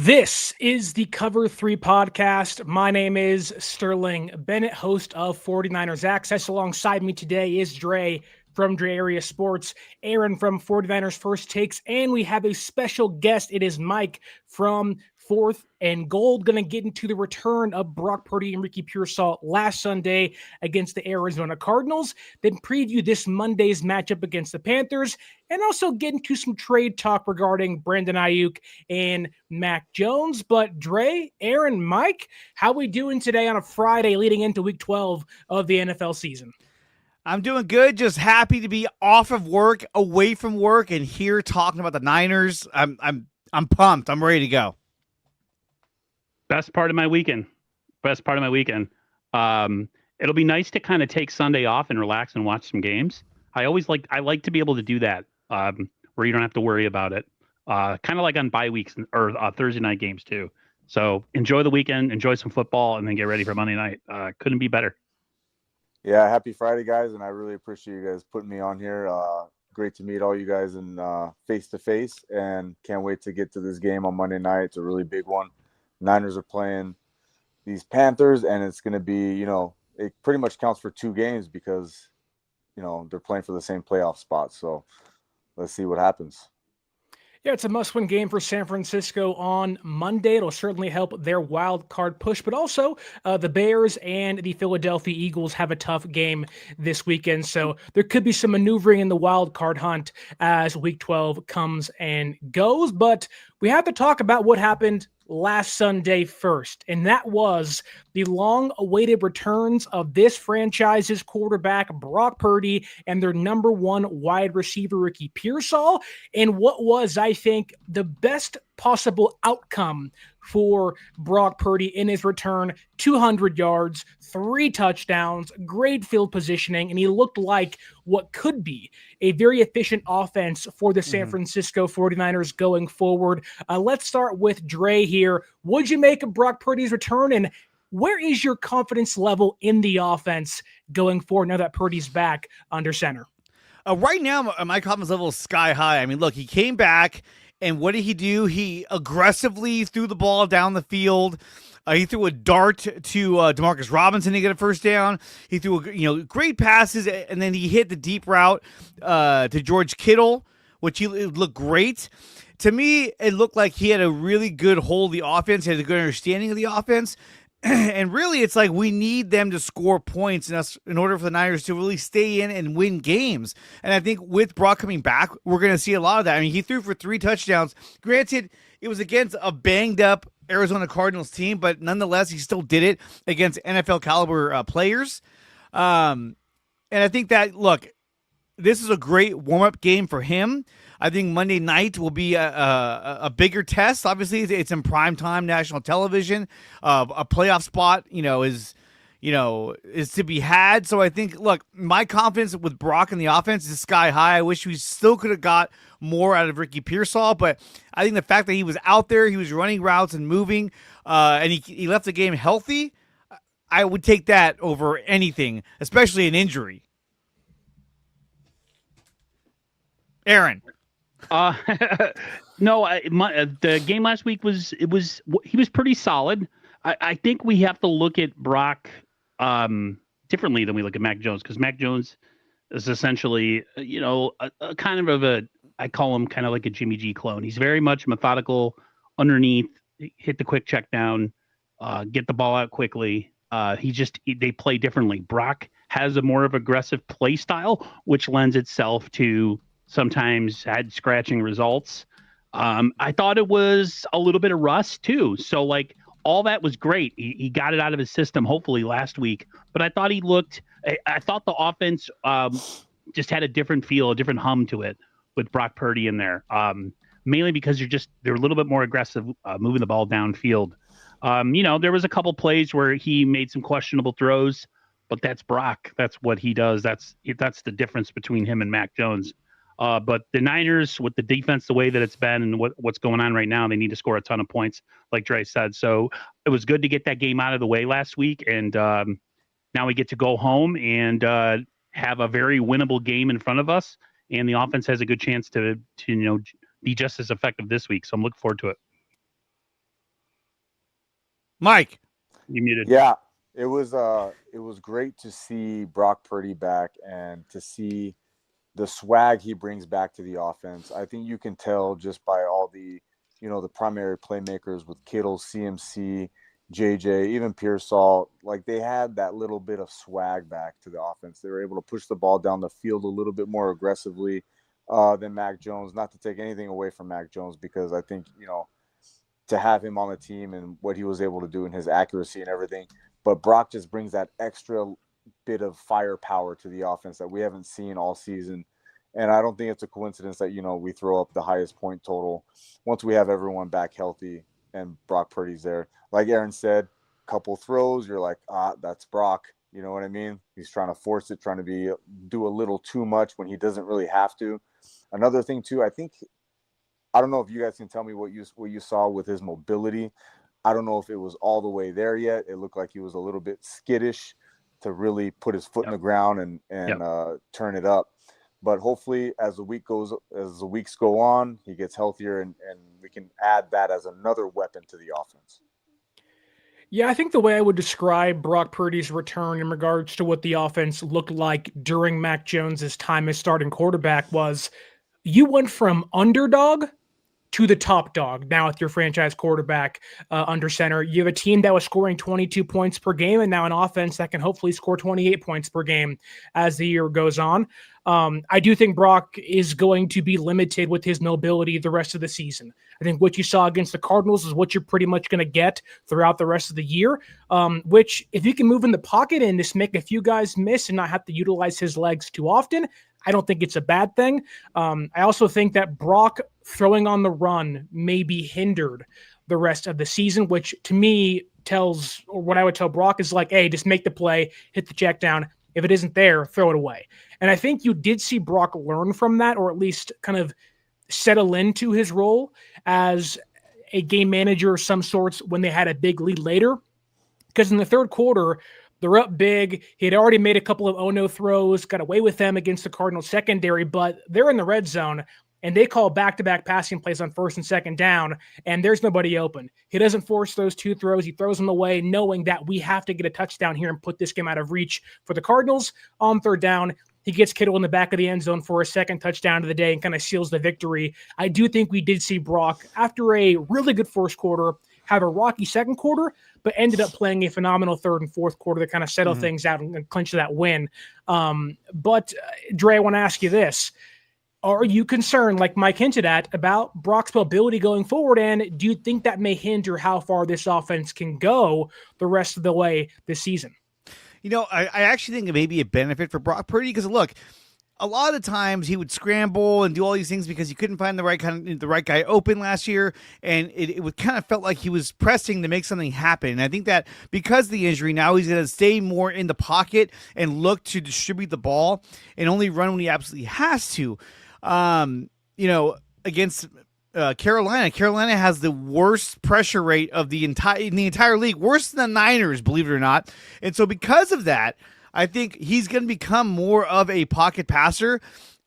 This is the Cover 3 podcast. My name is Sterling Bennett, host of 49ers Access. Alongside me today is Dre from Dre Area Sports, Aaron from 49ers First Takes, and we have a special guest. It is Mike from Fourth and Gold. Going to get into the return of Brock Purdy and Ricky Pearsall last Sunday against the Arizona Cardinals, then preview this Monday's matchup against the Panthers, and also get into some trade talk regarding Brandon Aiyuk and Mac Jones. But Dre, Aaron, Mike, how we doing today on a Friday leading into Week 12 of the NFL season? I'm doing good. Just happy to be off of work, away from work, and here talking about the Niners. I'm pumped. I'm ready to go. Best part of my weekend. It'll be nice to kind of take Sunday off and relax and watch some games. I like to be able to do that, where you don't have to worry about it. Kind of like on bye weeks or Thursday night games too. So enjoy the weekend, enjoy some football, and then get ready for Monday night. Couldn't be better. Yeah, happy Friday, guys, and I really appreciate you guys putting me on here. Great to meet all you guys in face-to-face, and can't wait to get to this game on Monday night. It's a really big one. Niners are playing these Panthers, and it's going to be, it pretty much counts for two games because, they're playing for the same playoff spot. So let's see what happens. Yeah, it's a must-win game for San Francisco on Monday. It'll certainly help their wild card push, but also the Bears and the Philadelphia Eagles have a tough game this weekend, so there could be some maneuvering in the wild card hunt as Week 12 comes and goes. But we have to talk about what happened last Sunday first, and that was the long-awaited returns of this franchise's quarterback, Brock Purdy, and their number one wide receiver, Ricky Pearsall, and what was, I think, the best possible outcome for Brock Purdy in his return. 200 yards, 3 touchdowns, great field positioning, and he looked like what could be a very efficient offense for the San Francisco 49ers going forward. Let's start with Dre here. What'd you make of Brock Purdy's return, and where is your confidence level in the offense going forward now that Purdy's back under center? Right now, my confidence level is sky high. I mean, look, he came back, and what did he do? He aggressively threw the ball down the field. He threw a dart to Demarcus Robinson to get a first down. He threw great passes, and then he hit the deep route to George Kittle, which it looked great. To me, it looked like he had a really good hold of the offense. He had a good understanding of the offense. And really, it's like we need them to score points in order for the Niners to really stay in and win games. And I think with Brock coming back, we're going to see a lot of that. I mean, he threw for 3 touchdowns. Granted, it was against a banged-up Arizona Cardinals team, but nonetheless, he still did it against NFL-caliber players. And I think that, look, this is a great warm-up game for him. I think Monday night will be a bigger test. Obviously, it's in primetime national television. A playoff spot, is to be had. So I think, look, my confidence with Brock in the offense is sky high. I wish we still could have got more out of Ricky Pearsall, but I think the fact that he was out there, he was running routes and moving, and he left the game healthy, I would take that over anything, especially an injury. Aaron. No, the game last week he was pretty solid. I think we have to look at Brock differently than we look at Mac Jones, because Mac Jones is essentially, a kind of I call him kind of like a Jimmy G clone. He's very much methodical underneath, hit the quick check down, get the ball out quickly. They play differently. Brock has a more of aggressive play style, which lends itself to sometimes had scratching results. I thought it was a little bit of rust too. So all that was great. He got it out of his system, hopefully last week, but I thought I thought the offense just had a different feel, a different hum to it with Brock Purdy in there. Mainly because they're a little bit more aggressive, moving the ball downfield. There was a couple plays where he made some questionable throws, but that's Brock. That's what he does. That's the difference between him and Mac Jones. But the Niners, with the defense the way that it's been and what's going on right now, they need to score a ton of points, like Dre said. So it was good to get that game out of the way last week, and now we get to go home and have a very winnable game in front of us, and the offense has a good chance to be just as effective this week. So I'm looking forward to it. Mike. You muted. Yeah, it was great to see Brock Purdy back and to see the swag he brings back to the offense. I think you can tell just by all the, the primary playmakers with Kittle, CMC, JJ, even Pearsall, like they had that little bit of swag back to the offense. They were able to push the ball down the field a little bit more aggressively than Mac Jones. Not to take anything away from Mac Jones, because I think, to have him on the team and what he was able to do and his accuracy and everything. But Brock just brings that extra bit of firepower to the offense that we haven't seen all season. And I don't think it's a coincidence that, we throw up the highest point total once we have everyone back healthy and Brock Purdy's there. Like Aaron said, couple throws, you're like, that's Brock. You know what I mean? He's trying to force it, trying to do a little too much when he doesn't really have to. Another thing too, I don't know if you guys can tell me what you saw with his mobility. I don't know if it was all the way there yet. It looked like he was a little bit skittish to really put his foot in the ground and turn it up. But hopefully, as the weeks go on, he gets healthier and we can add that as another weapon to the offense. Yeah, I think the way I would describe Brock Purdy's return in regards to what the offense looked like during Mac Jones's time as starting quarterback was you went from underdog to the top dog now with your franchise quarterback under center. You have a team that was scoring 22 points per game and now an offense that can hopefully score 28 points per game as the year goes on. I do think Brock is going to be limited with his mobility the rest of the season. I think what you saw against the Cardinals is what you're pretty much going to get throughout the rest of the year, which if you can move in the pocket and just make a few guys miss and not have to utilize his legs too often, I don't think it's a bad thing. I also think that Brock throwing on the run may be hindered the rest of the season, which to me tells, or what I would tell Brock is like, hey, just make the play, hit the check down. If it isn't there, throw it away. And I think you did see Brock learn from that, or at least kind of settle into his role as a game manager of some sorts when they had a big lead later. Because in the third quarter, they're up big. He had already made a couple of oh-no throws, got away with them against the Cardinals secondary, but they're in the red zone, and they call back-to-back passing plays on first and second down, and there's nobody open. He doesn't force those two throws. He throws them away, knowing that we have to get a touchdown here and put this game out of reach for the Cardinals. On third down, he gets Kittle in the back of the end zone for a second touchdown of the day and kind of seals the victory. I do think we did see Brock, after a really good first quarter, have a rocky second quarter, but ended up playing a phenomenal third and fourth quarter to kind of settle things out and clinch that win. But Dre, I want to ask you this. Are you concerned, like Mike hinted at, about Brock's mobility going forward? And do you think that may hinder how far this offense can go the rest of the way this season? I actually think it may be a benefit for Brock Purdy because, look, a lot of the times he would scramble and do all these things because he couldn't find the right guy open last year, and it would kind of felt like he was pressing to make something happen. And I think that because of the injury, now he's going to stay more in the pocket and look to distribute the ball and only run when he absolutely has to. Against Carolina has the worst pressure rate of the entire league, worse than the Niners, believe it or not. And so because of that, I think he's going to become more of a pocket passer.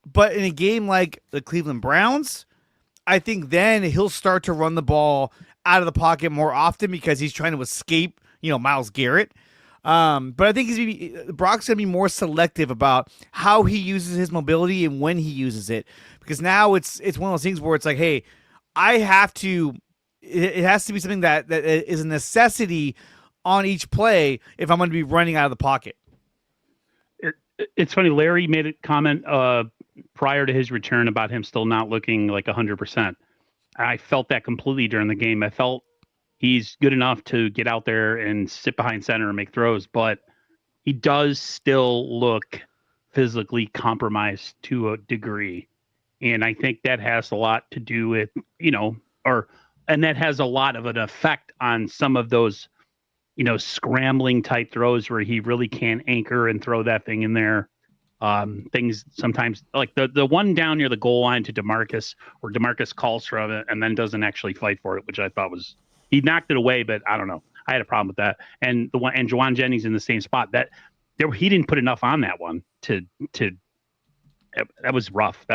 But in a game like the Cleveland Browns, I think then he'll start to run the ball out of the pocket more often because he's trying to escape, Myles Garrett. But I think Brock's going to be more selective about how he uses his mobility and when he uses it. Because now it's one of those things where it's like, hey, it has to be something that is a necessity on each play if I'm going to be running out of the pocket. It's funny. Larry made a comment prior to his return about him still not looking like 100%. I felt that completely during the game. I felt he's good enough to get out there and sit behind center and make throws, but he does still look physically compromised to a degree. And I think that has a lot to do with, and that has a lot of an effect on some of those, scrambling type throws where he really can't anchor and throw that thing in there. Things sometimes like the one down near the goal line to DeMarcus, where DeMarcus calls from it and then doesn't actually fight for it, which I thought he knocked it away, but I don't know. I had a problem with that. And Juwan Jennings in the same spot he didn't put enough on that one that was rough.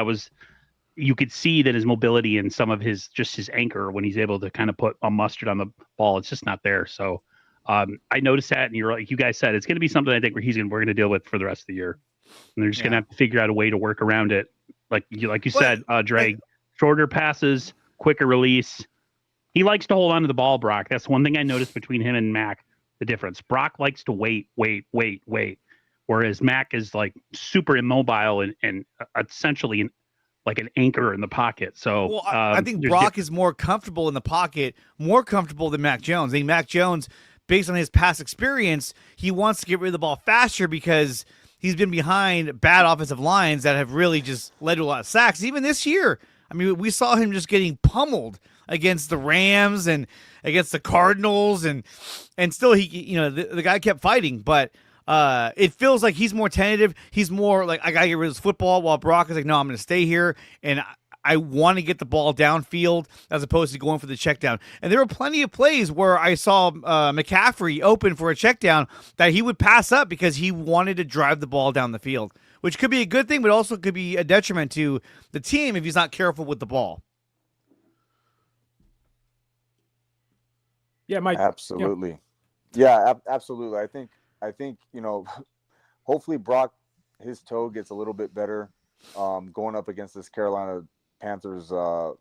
you could see that his mobility and some of his anchor when he's able to kind of put a mustard on the ball, it's just not there. So I noticed that, and you're like you guys said, it's going to be something I think we're going to deal with for the rest of the year, and they're just going to have to figure out a way to work around it. Like you said, Dre, shorter passes, quicker release. He likes to hold on to the ball, Brock. That's one thing I noticed between him and Mac. The difference. Brock likes to wait, whereas Mac is like super immobile and essentially like an anchor in the pocket. So I think Brock is more comfortable in the pocket, more comfortable than Mac Jones. I think Mac Jones, based on his past experience, he wants to get rid of the ball faster because he's been behind bad offensive lines that have really just led to a lot of sacks. Even this year, I mean, we saw him just getting pummeled against the Rams and against the Cardinals, and still the guy kept fighting, but it feels like he's more tentative. He's more like, I gotta get rid of this football, while Brock is like, no, I'm gonna stay here and I want to get the ball downfield as opposed to going for the check down. And there were plenty of plays where I saw McCaffrey open for a check down that he would pass up because he wanted to drive the ball down the field, which could be a good thing, but also could be a detriment to the team if he's not careful with the ball. Yeah, Mike. Absolutely. Yeah, absolutely. I think, hopefully Brock, his toe gets a little bit better going up against this Carolina Panthers, one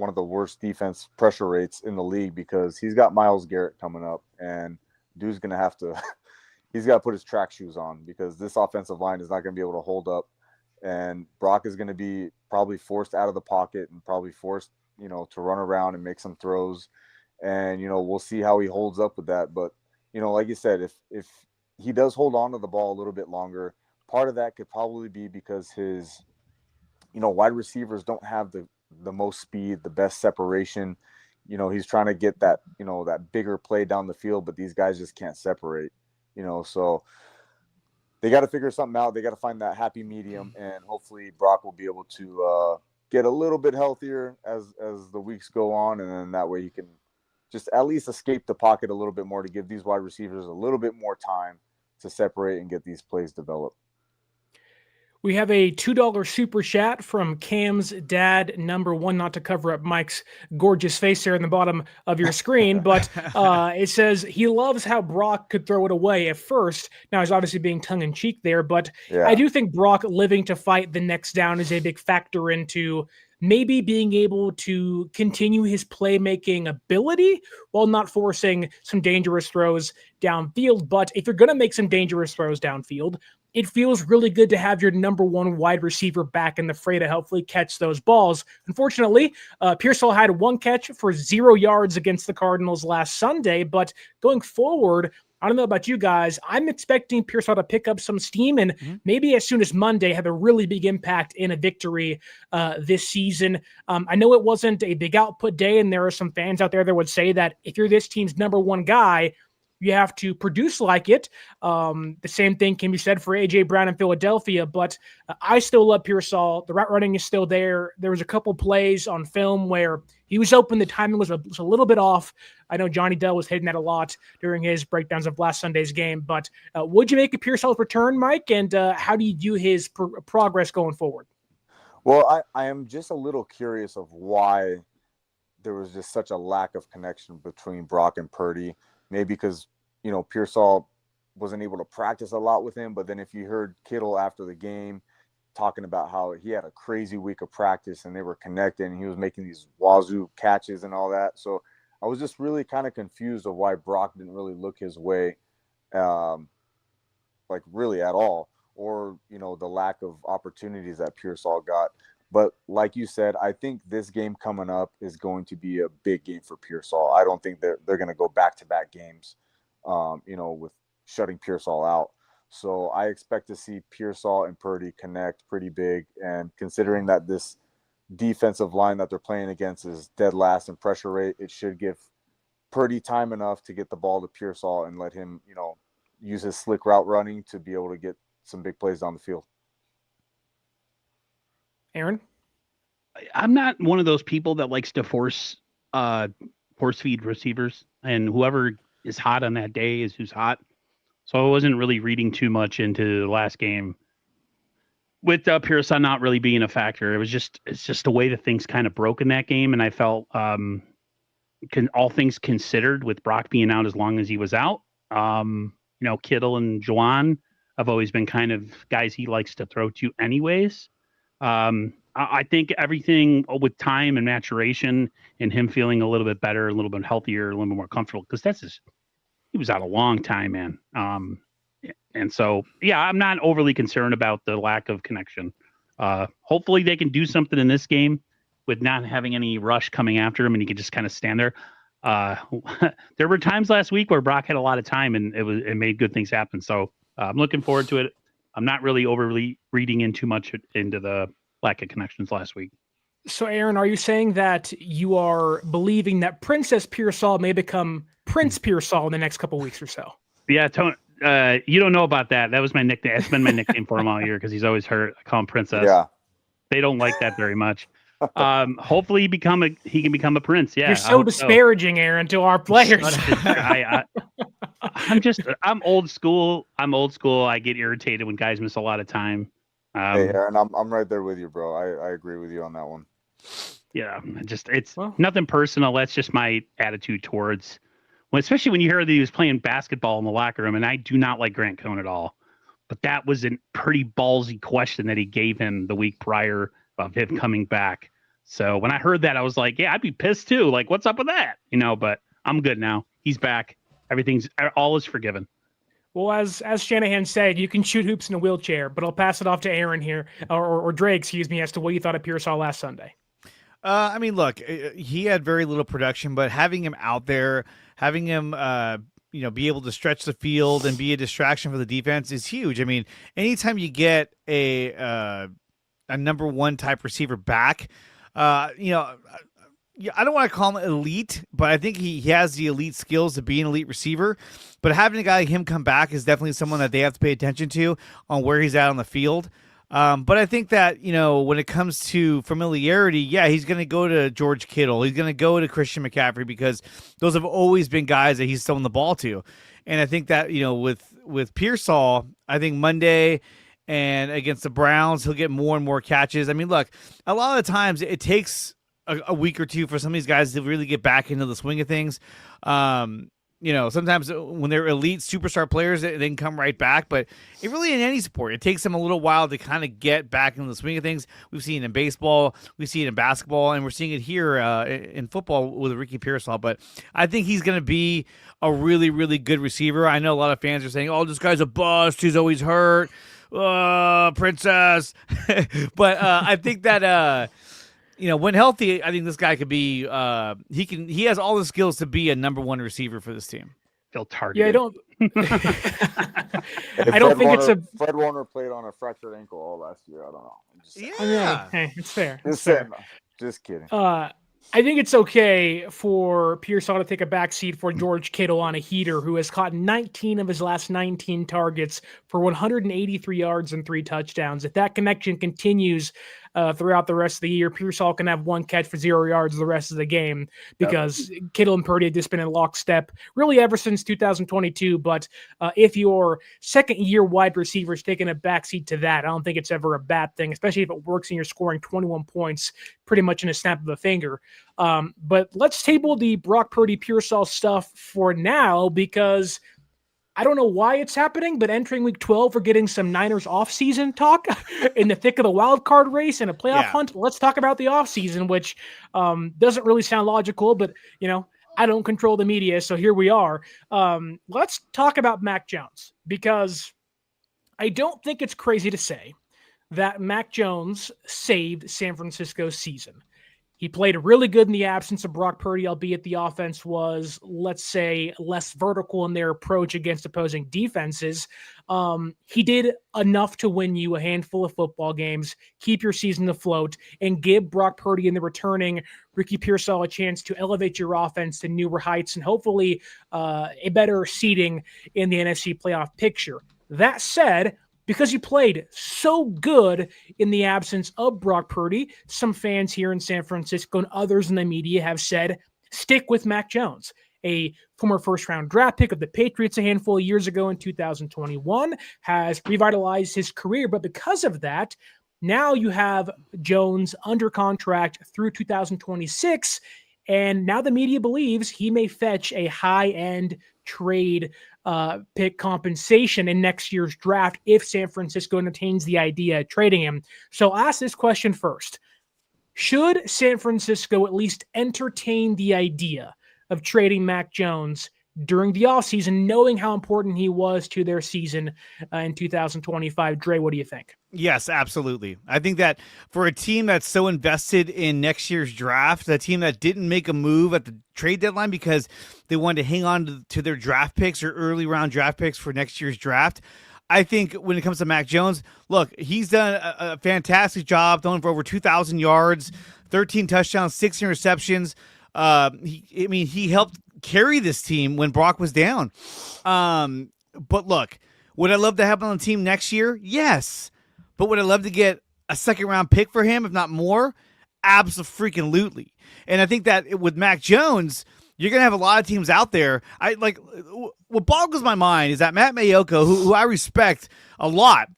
of the worst defense pressure rates in the league, because he's got Myles Garrett coming up, and dude's going to have to – he's got to put his track shoes on, because this offensive line is not going to be able to hold up, and Brock is going to be probably forced out of the pocket and probably forced, to run around and make some throws, and, we'll see how he holds up with that. But, like you said, if he does hold on to the ball a little bit longer, part of that could probably be because his – wide receivers don't have the most speed, the best separation. He's trying to get that, that bigger play down the field, but these guys just can't separate, so they got to figure something out. They got to find that happy medium, and hopefully Brock will be able to get a little bit healthier as the weeks go on. And then that way he can just at least escape the pocket a little bit more to give these wide receivers a little bit more time to separate and get these plays developed. We have a $2 super chat from Cam's dad, number one, not to cover up Mike's gorgeous face there in the bottom of your screen, but it says he loves how Brock could throw it away at first. Now, he's obviously being tongue-in-cheek there, but I do think Brock living to fight the next down is a big factor into maybe being able to continue his playmaking ability while not forcing some dangerous throws downfield. But if you're going to make some dangerous throws downfield, it feels really good to have your number one wide receiver back in the fray to hopefully catch those balls. Unfortunately, Pearsall had one catch for 0 yards against the Cardinals last Sunday, but going forward, I don't know about you guys, I'm expecting Pearsall to pick up some steam and maybe as soon as Monday have a really big impact in a victory this season. I know it wasn't a big output day, and there are some fans out there that would say that if you're this team's number one guy, you have to produce like it. The same thing can be said for A.J. Brown in Philadelphia, but I still love Pearsall. The route running is still there. There was a couple plays on film where he was open. The timing was a little bit off. I know Johnny Dell was hitting that a lot during his breakdowns of last Sunday's game, but would you make a Pearsall's return, Mike? And how do you view his progress going forward? Well, I am just a little curious of why there was just such a lack of connection between Brock and Purdy. Maybe because, Pearsall wasn't able to practice a lot with him. But then if you heard Kittle after the game talking about how he had a crazy week of practice and they were connected and he was making these wazoo catches and all that. So I was just really kind of confused of why Brock didn't really look his way, really at all, or, the lack of opportunities that Pearsall got. But like you said, I think this game coming up is going to be a big game for Pearsall. I don't think they're going to go back-to-back games, with shutting Pearsall out. So I expect to see Pearsall and Purdy connect pretty big. And considering that this defensive line that they're playing against is dead last in pressure rate, it should give Purdy time enough to get the ball to Pearsall and let him, use his slick route running to be able to get some big plays down the field. Aaron? I'm not one of those people that likes to force feed receivers, and whoever is hot on that day is who's hot. So I wasn't really reading too much into the last game. with Pearson not really being a factor, it's just the way that things kind of broke in that game, and I felt all things considered, with Brock being out as long as he was out, Kittle and Juwan have always been kind of guys he likes to throw to anyways. I think everything with time and maturation and him feeling a little bit better, a little bit healthier, a little bit more comfortable, because he was out a long time, man. And so, yeah, I'm not overly concerned about the lack of connection. Hopefully they can do something in this game with not having any rush coming after him, and he can just kind of stand there. There were times last week where Brock had a lot of time, and it made good things happen. So I'm looking forward to it. I'm not really overly reading in too much into the lack of connections last week. So, Aaron, are you saying that you are believing that Princess Pearsall may become Prince Pearsall in the next couple weeks or so? Yeah, Tony, you don't know about that. That was my nickname. It's been my nickname for him all year because he's always hurt. I call him Princess. Yeah. They don't like that very much. Hopefully he can become a prince. Yeah. You're so disparaging, Aaron, to our players. I'm old school. I get irritated when guys miss a lot of time. Hey, Aaron, I'm right there with you, bro. I agree with you on that one. Yeah, it's nothing personal. That's just my attitude towards, especially when you hear that he was playing basketball in the locker room, and I do not like Grant Cohn at all. But that was a pretty ballsy question that he gave him the week prior of him coming back. So when I heard that, I was like, yeah, I'd be pissed too. Like, what's up with that? But I'm good now. He's back. All is forgiven. Well, as Shanahan said, you can shoot hoops in a wheelchair, but I'll pass it off to Aaron here, or Dre, excuse me, as to what you thought of Pearsall last Sunday. I mean, look, he had very little production, but having him out there, having him, be able to stretch the field and be a distraction for the defense is huge. I mean, anytime you get a number one type receiver back, I don't want to call him elite, but I think he has the elite skills to be an elite receiver. But having a guy like him come back is definitely someone that they have to pay attention to on where he's at on the field. But I think that, when it comes to familiarity, yeah, he's going to go to George Kittle. He's going to go to Christian McCaffrey because those have always been guys that he's thrown the ball to. And I think that, with Pearsall, I think Monday and against the Browns, he'll get more and more catches. I mean, look, a lot of the times it takes a week or two for some of these guys to really get back into the swing of things. Sometimes when they're elite superstar players, they can come right back. But it really, in any sport, it takes them a little while to kind of get back into the swing of things. We've seen it in baseball, we see it in basketball, and we're seeing it here in football with Ricky Pearsall. But I think he's going to be a really, really good receiver. I know a lot of fans are saying, "Oh, this guy's a bust. He's always hurt, princess." But I think that. When healthy, I think this guy could be. He has all the skills to be a number one receiver for this team. Feel targeted. Yeah, I don't. I don't think it's a. Fred Warner played on a fractured ankle all last year. I don't know. Hey, it's fair. Just kidding. I think it's okay for Pearsall to take a backseat for George Kittle on a heater, who has caught 19 of his last 19 targets for 183 yards and 3 touchdowns. If that connection continues throughout the rest of the year, Pearsall can have 1 catch for 0 yards the rest of the game because Kittle and Purdy have just been in lockstep really ever since 2022. But if your second-year wide receiver is taking a backseat to that, I don't think it's ever a bad thing, especially if it works and you're scoring 21 points pretty much in a snap of a finger. But let's table the Brock Purdy Pearsall stuff for now, because I don't know why it's happening, but entering week 12, we're getting some Niners offseason talk in the thick of the wild card race and a playoff hunt. Let's talk about the offseason, which doesn't really sound logical, but I don't control the media, so here we are. Let's talk about Mac Jones, because I don't think it's crazy to say that Mac Jones saved San Francisco's season. He played really good in the absence of Brock Purdy, albeit the offense was, let's say, less vertical in their approach against opposing defenses. He did enough to win you a handful of football games, keep your season afloat, and give Brock Purdy and the returning Ricky Pearsall a chance to elevate your offense to newer heights and hopefully a better seeding in the NFC playoff picture. That said, because he played so good in the absence of Brock Purdy, some fans here in San Francisco and others in the media have said, stick with Mac Jones. a former first-round draft pick of the Patriots a handful of years ago in 2021, has revitalized his career. But because of that, now you have Jones under contract through 2026, and now the media believes he may fetch a high-end trade pick compensation in next year's draft if San Francisco entertains the idea of trading him. So I'll ask this question first. Should San Francisco at least entertain the idea of trading Mac Jones during the offseason, knowing how important he was to their season in 2025? Dre, what do you think? Yes, absolutely. I think that for a team that's so invested in next year's draft, a team that didn't make a move at the trade deadline because they wanted to hang on to their draft picks or early round draft picks for next year's draft, I think when it comes to Mac Jones, look, he's done a fantastic job, throwing for over 2,000 yards, 13 touchdowns, 6 interceptions. He helped carry this team when Brock was down. But look, would I love to have him on the team next year? Yes. But would I love to get a second-round pick for him, if not more? Absolutely. And I think that with Mac Jones, you're going to have a lot of teams out there. What boggles my mind is that Matt Mayoko, who I respect a lot,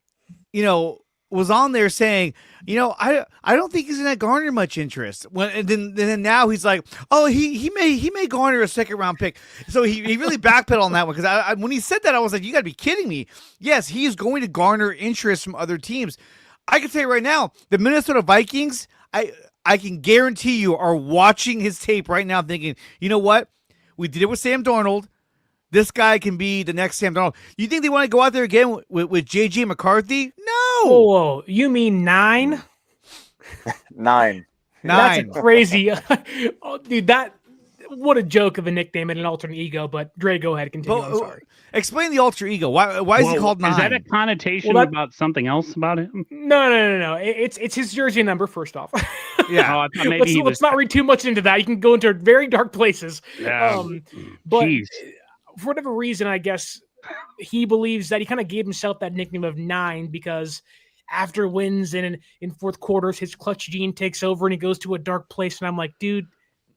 was on there saying, I don't think he's going to garner much interest. And then now he's like, oh, he may garner a second-round pick. So he really backpedaled on that one, because when he said that, I was like, you got to be kidding me. Yes, he's going to garner interest from other teams. I can say right now, the Minnesota Vikings, I can guarantee you, are watching his tape right now thinking, you know what? We did it with Sam Darnold. This guy can be the next Sam Darnold. You think they want to go out there again with J.J. McCarthy? No. Whoa, you mean 9? 9. That's crazy. Oh, dude, what a joke of a nickname and an alternate ego. But Dre, go ahead, continue. I'm sorry. Explain the alter ego. Why is he called 9? Is that a connotation about something else about him? No. It's his jersey number, first off. Yeah. Let's not read too much into that. You can go into very dark places. Yeah. But Jeez. For whatever reason, I guess he believes that he kind of gave himself that nickname of 9 because after wins and in fourth quarters, his clutch gene takes over and he goes to a dark place. And I'm like, dude,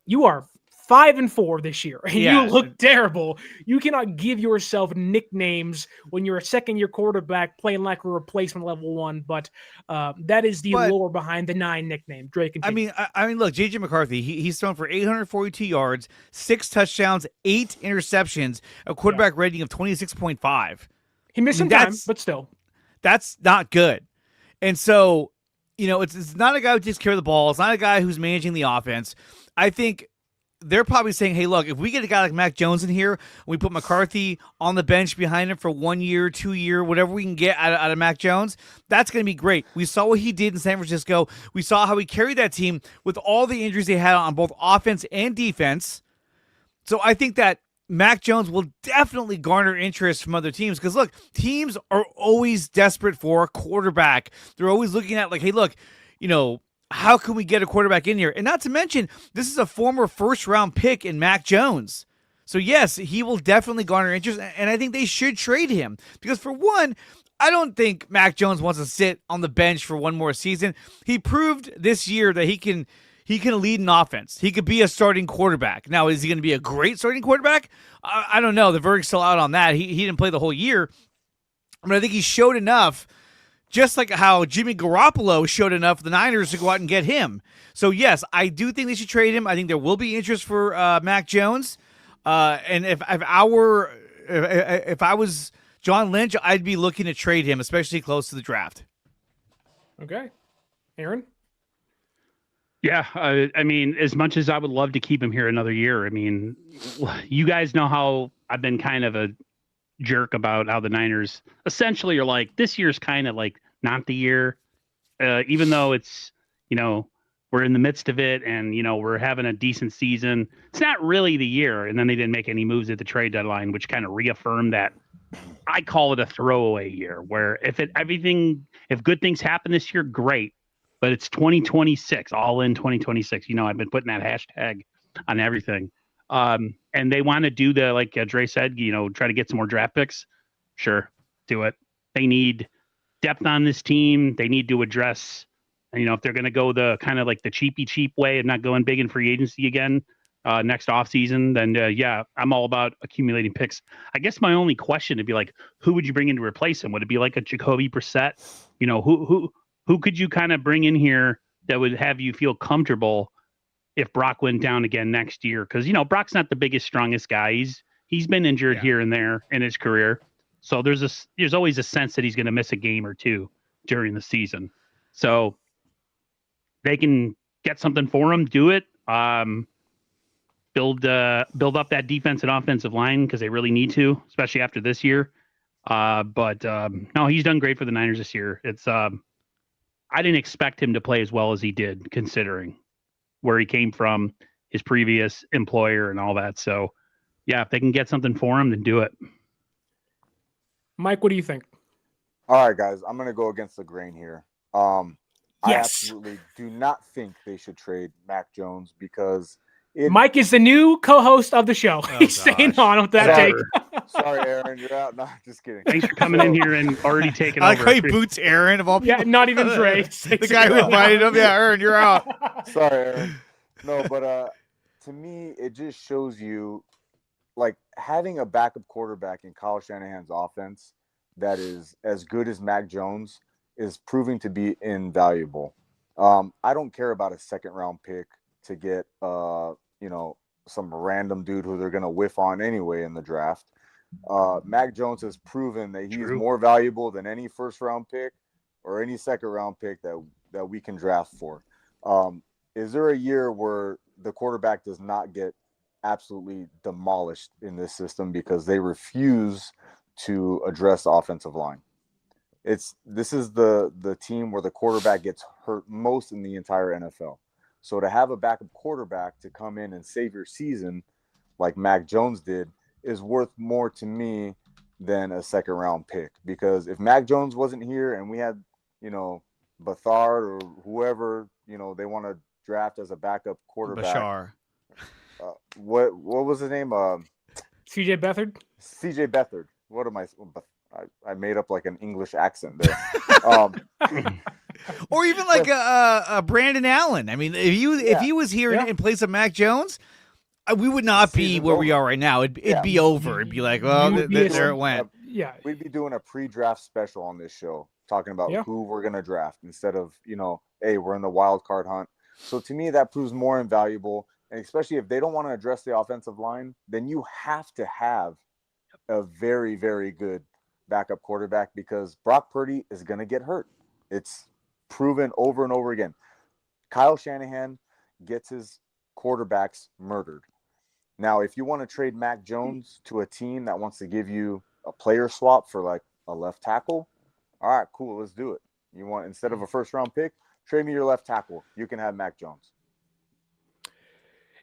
you are 5-4 this year, and you look terrible. You cannot give yourself nicknames when you're a second-year quarterback playing like a replacement level 1. But that is the lore behind the 9 nickname. Drake. I mean, look, J.J. McCarthy. He's thrown for 842 yards, 6 touchdowns, 8 interceptions, a quarterback rating of 26.5. He missed some time, but still, that's not good. And so, it's not a guy who takes care of the ball. It's not a guy who's managing the offense. I think they're probably saying, hey, look, if we get a guy like Mac Jones in here, we put McCarthy on the bench behind him for 1 year, 2 year, whatever we can get out of Mac Jones, that's going to be great. We saw what he did in San Francisco. We saw how he carried that team with all the injuries they had on both offense and defense. So I think that Mac Jones will definitely garner interest from other teams because, look, teams are always desperate for a quarterback. They're always looking at, like, hey, look, how can we get a quarterback in here? And not to mention, this is a former first-round pick in Mac Jones. So, yes, he will definitely garner interest, and I think they should trade him. Because, for one, I don't think Mac Jones wants to sit on the bench for one more season. He proved this year that he can lead an offense. He could be a starting quarterback. Now, is he going to be a great starting quarterback? I don't know. The verdict's still out on that. He didn't play the whole year. But I think he showed enough, just like how Jimmy Garoppolo showed enough for the Niners to go out and get him. So, yes, I do think they should trade him. I think there will be interest for Mac Jones. And if I was John Lynch, I'd be looking to trade him, especially close to the draft. Okay. Aaron? Yeah, I mean, as much as I would love to keep him here another year, I mean, you guys know how I've been kind of a jerk about how the Niners essentially are like, this year's kind of like not the year, even though it's, we're in the midst of it and, we're having a decent season. It's not really the year. And then they didn't make any moves at the trade deadline, which kind of reaffirmed that. I call it a throwaway year where if good things happen this year, great. But it's 2026, all in 2026. I've been putting that hashtag on everything. And they want to do like Dre said, try to get some more draft picks. Sure, do it. They need depth on this team. They need to address, if they're going to go the kind of like the cheap way and not going big in free agency again, next offseason, then yeah, I'm all about accumulating picks. I guess my only question would be like, who would you bring in to replace him? Would it be like a Jacoby Brissett? You know, who could you kind of bring in here that would have you feel comfortable if Brock went down again next year? Because, you know, Brock's not the biggest, strongest guy. He's been injured here and there in his career. So there's always a sense that he's going to miss a game or two during the season. So they can get something for him, do it. Build up that defense and offensive line because they really need to, especially after this year. But no, he's done great for the Niners this year. It's I didn't expect him to play as well as he did, considering where he came from, his previous employer, and all that. So, yeah, if they can get something for him, then do it. Mike, what do you think? All right, guys, I'm going to go against the grain here. I Yes. absolutely do not think they should trade Mac Jones because Mike is the new co-host of the show. He's staying on with that take. Sorry, Aaron, you're out. No, just kidding. Thanks for coming in here and already taking I over. like how he boots Aaron of all people. Yeah, not even Trey. The guy who invited him. Yeah, Aaron, you're out. Sorry, Aaron. No, but to me, it just shows you, like, having a backup quarterback in Kyle Shanahan's offense that is as good as Mac Jones is proving to be invaluable. I don't care about a second-round pick to get, some random dude who they're going to whiff on anyway in the draft. Mac Jones has proven that he's more valuable than any first-round pick or any second-round pick that we can draft for. Is there a year where the quarterback does not get absolutely demolished in this system because they refuse to address the offensive line? This is the team where the quarterback gets hurt most in the entire NFL. So to have a backup quarterback to come in and save your season like Mac Jones did is worth more to me than a second round pick. Because if Mac Jones wasn't here and we had, Bethard or whoever, they want to draft as a backup quarterback. Bashar. What was his name? CJ Beathard. CJ Beathard. What am I made up like an English accent there. Or even like a Brandon Allen. I mean, if he was here in place of Mac Jones, we would not be where we are right now. It'd be over. It'd be like, well, there it went. Yeah, we'd be doing a pre-draft special on this show, talking about who we're gonna draft instead of hey, we're in the wild card hunt. So to me, that proves more invaluable, and especially if they don't want to address the offensive line, then you have to have a very, very good backup quarterback because Brock Purdy is gonna get hurt. It's proven over and over again. Kyle Shanahan gets his quarterbacks murdered. Now, if you want to trade Mac Jones to a team that wants to give you a player swap for like a left tackle, all right, cool, let's do it. You want, instead of a first round pick, trade me your left tackle. You can have Mac Jones.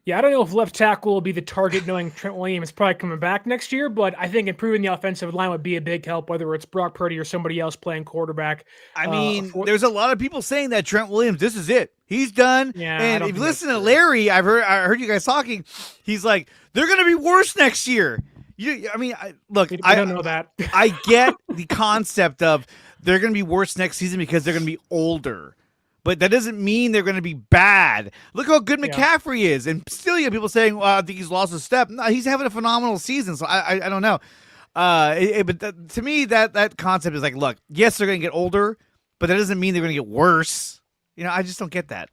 Yeah, I don't know if left tackle will be the target, knowing Trent Williams is probably coming back next year, but I think improving the offensive line would be a big help, whether it's Brock Purdy or somebody else playing quarterback. I mean, there's a lot of people saying that Trent Williams, this is it. He's done. Yeah, and if you listen to Larry, I heard you guys talking. He's like, they're going to be worse next year. I don't know that. I get the concept of they're going to be worse next season because they're going to be older. But that doesn't mean they're going to be bad. Look how good McCaffrey is. And still you have people saying, well, I think he's lost a step. No, he's having a phenomenal season. So I don't know. But to me, that concept is like, look, yes, they're going to get older, but that doesn't mean they're going to get worse. I just don't get that.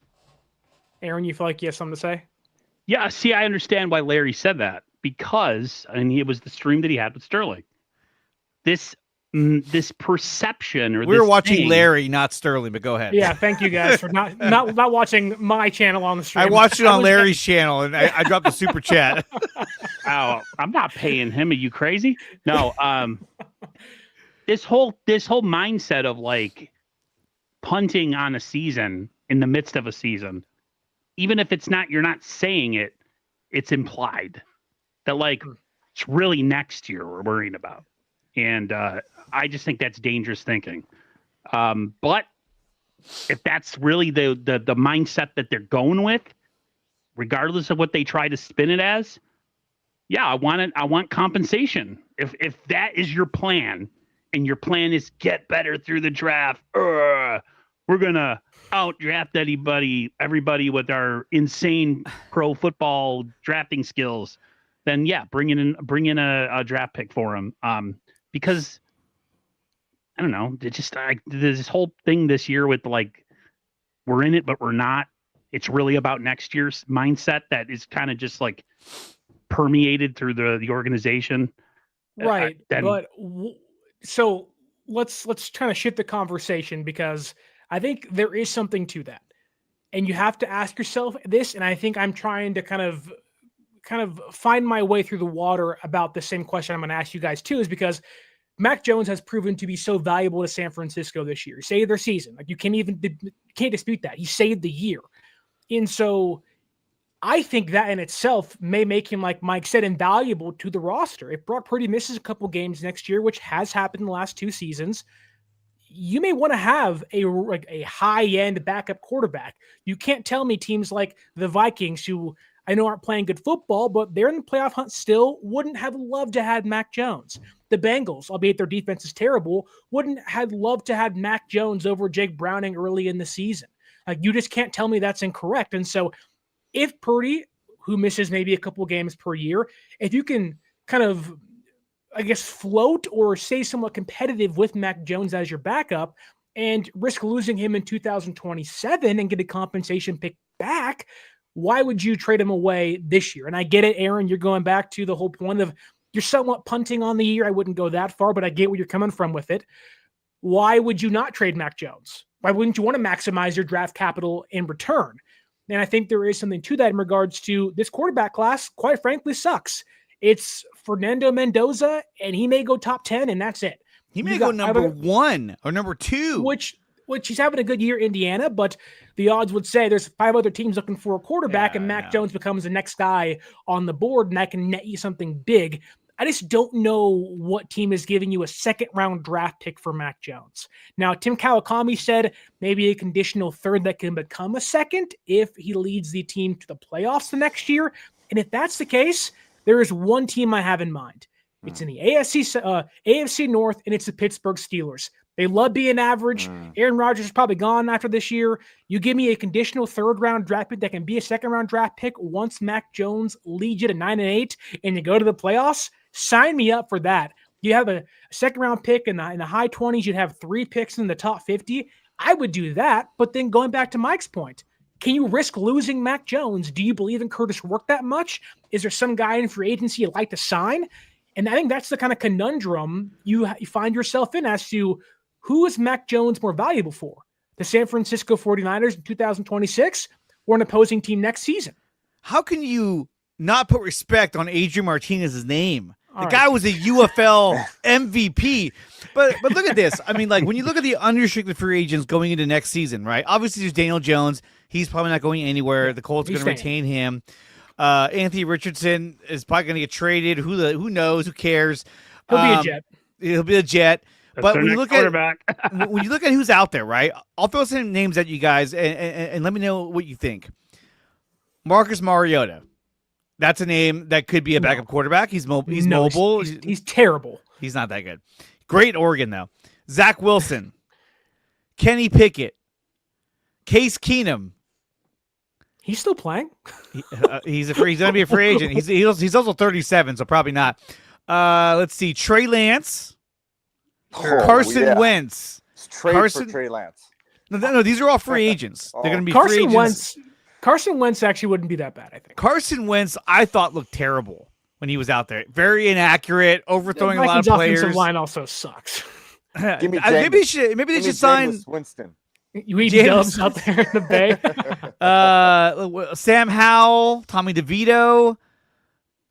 Aaron, you feel like you have something to say? Yeah, see, I understand why Larry said that because, it was the stream that he had with Sterling. This perception, or we were watching Larry, not Sterling, but go ahead. Yeah, thank you guys for not watching my channel on the stream. I watched it on Larry's channel, and I dropped a super chat. Oh, I'm not paying him. Are you crazy? No. This whole mindset of like punting on a season in the midst of a season, even if you're not saying it, it's implied that like it's really next year we're worrying about. And I just think that's dangerous thinking. But if that's really the mindset that they're going with, regardless of what they try to spin it as, yeah, I want compensation. If that is your plan, and your plan is get better through the draft, we're gonna outdraft everybody with our insane pro football drafting skills, then yeah, bring in a draft pick for him. Because I don't know, there's this whole thing this year with like we're in it but we're not. It's really about next year's mindset that is kind of just like permeated through the organization. Right. So let's kind of shift the conversation, because I think there is something to that. And you have to ask yourself this, and I think I'm trying to kind of find my way through the water about the same question I'm going to ask you guys too, is because Mac Jones has proven to be so valuable to San Francisco this year. He saved their season. Like, you can't dispute that. He saved the year. And so I think that in itself may make him, like Mike said, invaluable to the roster. If Brock Purdy misses a couple games next year, which has happened in the last 2 seasons, you may want to have a high-end backup quarterback. You can't tell me teams like the Vikings, who I know aren't playing good football, but they're in the playoff hunt still, wouldn't have loved to have Mac Jones. The Bengals, albeit their defense is terrible, wouldn't have loved to have Mac Jones over Jake Browning early in the season. Like, you just can't tell me that's incorrect. And so if Purdy, who misses maybe a couple games per year, if you can kind of, I guess, float or stay somewhat competitive with Mac Jones as your backup and risk losing him in 2027 and get a compensation pick back, why would you trade him away this year? And I get it, Aaron, you're going back to the whole point of you're somewhat punting on the year. I wouldn't go that far, but I get where you're coming from with it. Why would you not trade Mac Jones? Why wouldn't you want to maximize your draft capital in return? And I think there is something to that in regards to this quarterback class, quite frankly, sucks. It's Fernando Mendoza, and he may go top 10, and that's it. He may go number 1 or number 2. Which he's having a good year, Indiana, but the odds would say there's 5 other teams looking for a quarterback, and Mac Jones becomes the next guy on the board, and that can net you something big. I just don't know what team is giving you a second-round draft pick for Mac Jones. Now, Tim Kawakami said maybe a conditional third that can become a second if he leads the team to the playoffs the next year. And if that's the case, there is one team I have in mind. It's in the AFC North, and it's the Pittsburgh Steelers. They love being average. Aaron Rodgers is probably gone after this year. You give me a conditional third-round draft pick that can be a second-round draft pick once Mac Jones leads you to 9-8 and you go to the playoffs, sign me up for that. You have a second-round pick in the high 20s. You'd have 3 picks in the top 50. I would do that. But then going back to Mike's point, can you risk losing Mac Jones? Do you believe in Curtis Rourke that much? Is there some guy in free agency you'd like to sign? And I think that's the kind of conundrum you find yourself in as to who is Mac Jones more valuable for? The San Francisco 49ers in 2026 or an opposing team next season? How can you not put respect on Adrian Martinez's name? The guy was a UFL MVP. But look at this. I mean, like, when you look at the unrestricted free agents going into next season, right? Obviously, there's Daniel Jones. He's probably not going anywhere. The Colts are going to retain him. Anthony Richardson is probably going to get traded. Who knows? Who cares? He'll be a Jet. He'll be a Jet. But when you look at when you look at who's out there, right? I'll throw some names at you guys and let me know what you think. Marcus Mariota. That's a name that could be a backup quarterback. He's mobile. He's terrible. He's not that good. Great Oregon, though. Zach Wilson. Kenny Pickett. Case Keenum. He's still playing. He's going to be a free agent. He's also 37, so probably not. Let's see. Trey Lance. Carson Wentz. For Trey Lance. No, these are all free agents. They're going to be free agents. Carson Wentz actually wouldn't be that bad, I think. Carson Wentz, I thought, looked terrible when he was out there. Very inaccurate, overthrowing a lot of players. Offensive line also sucks. Give me maybe they should sign Winston. You eat dubs out there in the Bay. Sam Howell, Tommy DeVito,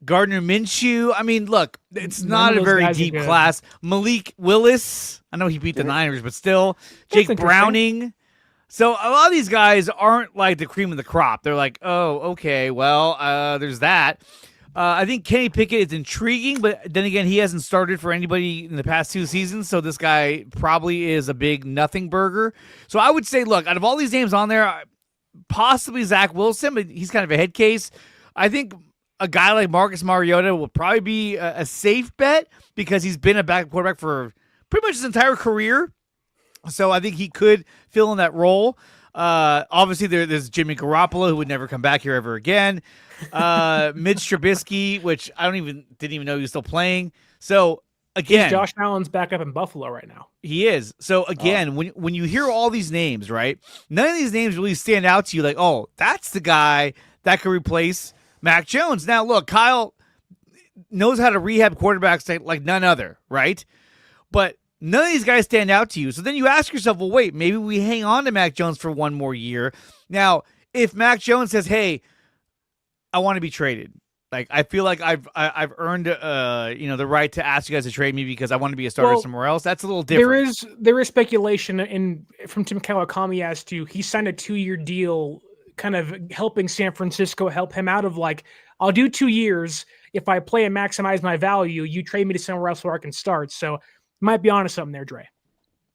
Gardner Minshew. I mean, look, it's not a very deep class. Malik Willis. I know he beat the Niners, but still. Jake Browning. So a lot of these guys aren't like the cream of the crop. They're like, oh, okay, well, there's that. I think Kenny Pickett is intriguing, but then again, he hasn't started for anybody in the past 2 seasons, so this guy probably is a big nothing burger. So I would say, look, out of all these names on there, possibly Zach Wilson, but he's kind of a head case. I think a guy like Marcus Mariota will probably be a safe bet because he's been a backup quarterback for pretty much his entire career. So I think he could fill in that role. Obviously, there's Jimmy Garoppolo, who would never come back here ever again. Mitch Trubisky, which didn't even know he was still playing. So again, Josh Allen's back up in Buffalo right now. He is. So again, when you hear all these names, right? None of these names really stand out to you like, oh, that's the guy that could replace Mac Jones. Now, look, Kyle knows how to rehab quarterbacks like none other, right? But none of these guys stand out to you. So then you ask yourself, well, wait, maybe we hang on to Mac Jones for one more year. Now, if Mac Jones says, hey, I want to be traded. Like, I feel like I've earned the right to ask you guys to trade me because I want to be a starter somewhere else. That's a little different. There is speculation from Tim Kawakami as to he signed a 2-year deal, kind of helping San Francisco help him out of like, I'll do 2 years. If I play and maximize my value, you trade me to somewhere else where I can start. So might be onto something there, Dre.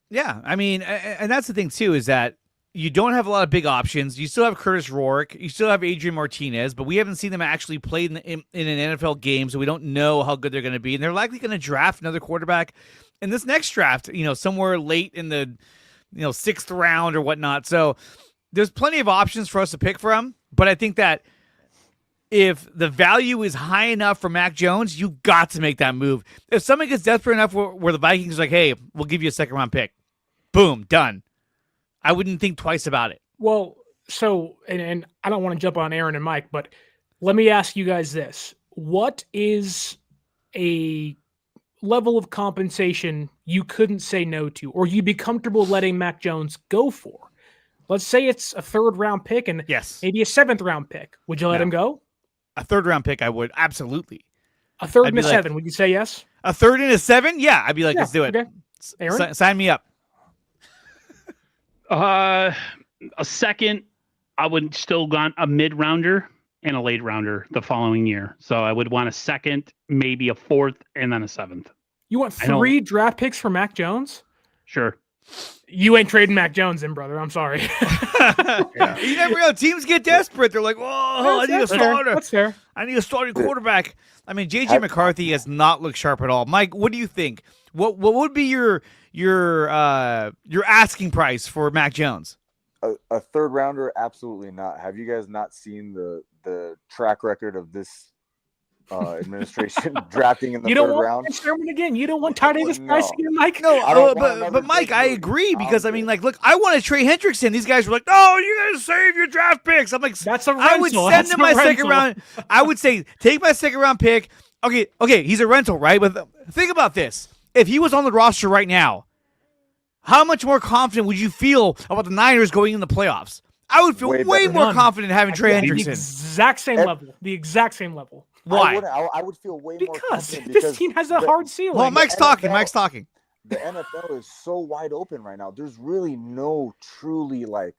Yeah, I mean, and that's the thing too, is that you don't have a lot of big options. You still have Curtis Rourke. You still have Adrian Martinez, but we haven't seen them actually play in an NFL game, so we don't know how good they're going to be. And they're likely going to draft another quarterback in this next draft, somewhere late in the, 6th round or whatnot. So there's plenty of options for us to pick from, but I think that if the value is high enough for Mac Jones, you got to make that move. If someone gets desperate enough where the Vikings are like, hey, we'll give you a 2nd-round pick, boom, done. I wouldn't think twice about it. Well, so, and I don't want to jump on Aaron and Mike, but let me ask you guys this. What is a level of compensation you couldn't say no to, or you'd be comfortable letting Mac Jones go for? Let's say it's a 3rd-round pick and maybe a 7th-round pick. Would you let him go? A 3rd-round pick, I would. Absolutely. A 3rd and a 7. Would you say yes? A 3rd and a 7? Yeah. I'd be like, let's do it. Okay. Aaron? Sign me up. A 2nd, I would still want a mid-rounder and a late rounder the following year. So I would want a 2nd, maybe a 4th, and then a 7th. You want 3 draft picks for Mac Jones? Sure. You ain't trading Mac Jones in, brother. I'm sorry. You never know. Teams get desperate. They're like, I need a starter. That's fair. I need a starting quarterback. I mean, J.J. McCarthy has not looked sharp at all. Mike, what do you think? What would be your asking price for Mac Jones? A 3rd rounder? Absolutely not. Have you guys not seen the track record of this administration drafting in the 3rd round? Sherman again. You don't want Ty Davis Price again, Mike? No, but Mike, I agree because I mean, like, look, I want to trade Hendrickson. These guys were like, "No, you guys save your draft picks." I'm like, that's a rental. I would send him my 2nd round. I would say, take my 2nd-round pick. Okay, he's a rental, right? But think about this: if he was on the roster right now, how much more confident would you feel about the Niners going in the playoffs? I would feel way more confident having Trey Hendrickson. The exact same level. The exact same level. Why? I would feel way more confident because this team has a hard ceiling. Well, Mike's talking. The NFL is so wide open right now. There's really no truly like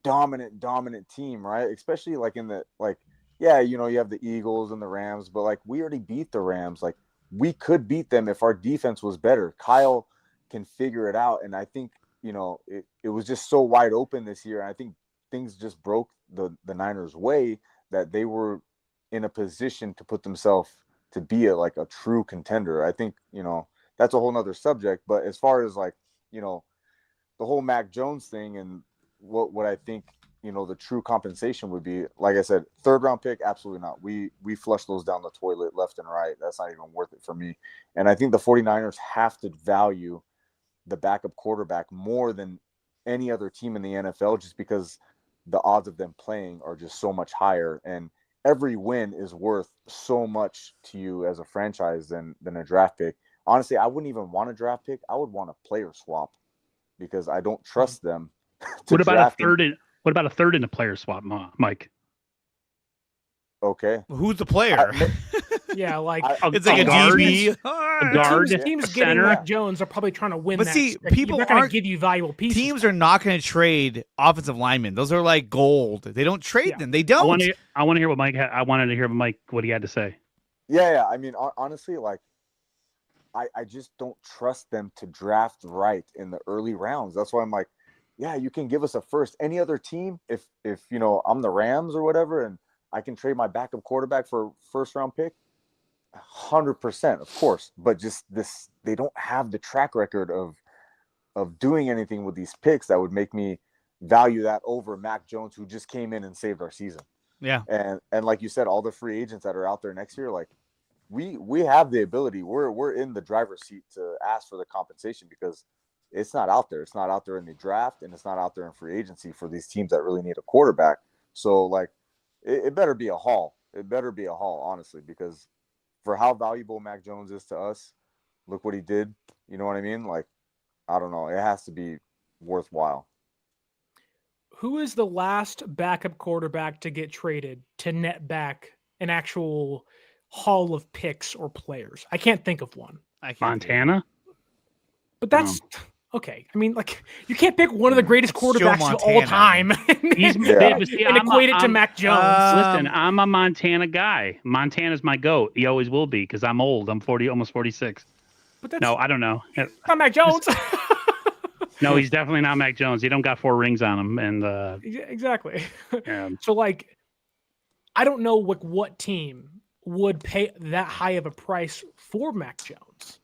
dominant team, right? Especially like in the you have the Eagles and the Rams, but like we already beat the Rams. Like we could beat them if our defense was better. Kyle can figure it out, and I think it was just so wide open this year. And I think things just broke the Niners' way that they were in a position to put themselves to be a true contender. I think, that's a whole nother subject. But as far as the whole Mac Jones thing and what I think, the true compensation would be, like I said, 3rd-round pick, absolutely not. We flush those down the toilet left and right. That's not even worth it for me. And I think the 49ers have to value the backup quarterback more than any other team in the NFL just because the odds of them playing are just so much higher. And every win is worth so much to you as a franchise than a draft pick. Honestly, I wouldn't even want a draft pick. I would want a player swap because I don't trust them. What about a 3rd in a player swap, Mike? Okay. Who's the player? Yeah, like it's like a DB. A guard, teams getting Mac Jones are probably trying to win. But see, people aren't going to give you valuable pieces. Teams are not going to trade offensive linemen. Those are like gold. They don't trade them. They don't. I want to hear what Mike. I wanted to hear what he had to say. Yeah. I mean, honestly, like I just don't trust them to draft right in the early rounds. That's why I'm like, yeah, you can give us a first. Any other team, if I'm the Rams or whatever, and I can trade my backup quarterback for a 1st-round pick. 100%, of course, but just this, they don't have the track record of of doing anything with these picks that would make me value that over Mac Jones, who just came in and saved our season. Yeah. And like you said, all the free agents that are out there next year, like we have the ability. We're in the driver's seat to ask for the compensation because it's not out there. It's not out there in the draft, and it's not out there in free agency for these teams that really need a quarterback. So like it better be a haul. It better be a haul, honestly, because for how valuable Mac Jones is to us, look what he did. You know what I mean? Like, I don't know. It has to be worthwhile. Who is the last backup quarterback to get traded to net back an actual haul of picks or players? I can't think of one. Montana? But that's okay. I mean, like, you can't pick one of the greatest quarterbacks of all time and equate it to Mac Jones. Listen, I'm a Montana guy. Montana's my GOAT. He always will be because I'm old. I'm 40, almost 46. But that's no, I don't know. Not Mac Jones. No, he's definitely not Mac Jones. He don't got 4 rings on him. And exactly. So, like, I don't know what team would pay that high of a price for Mac Jones.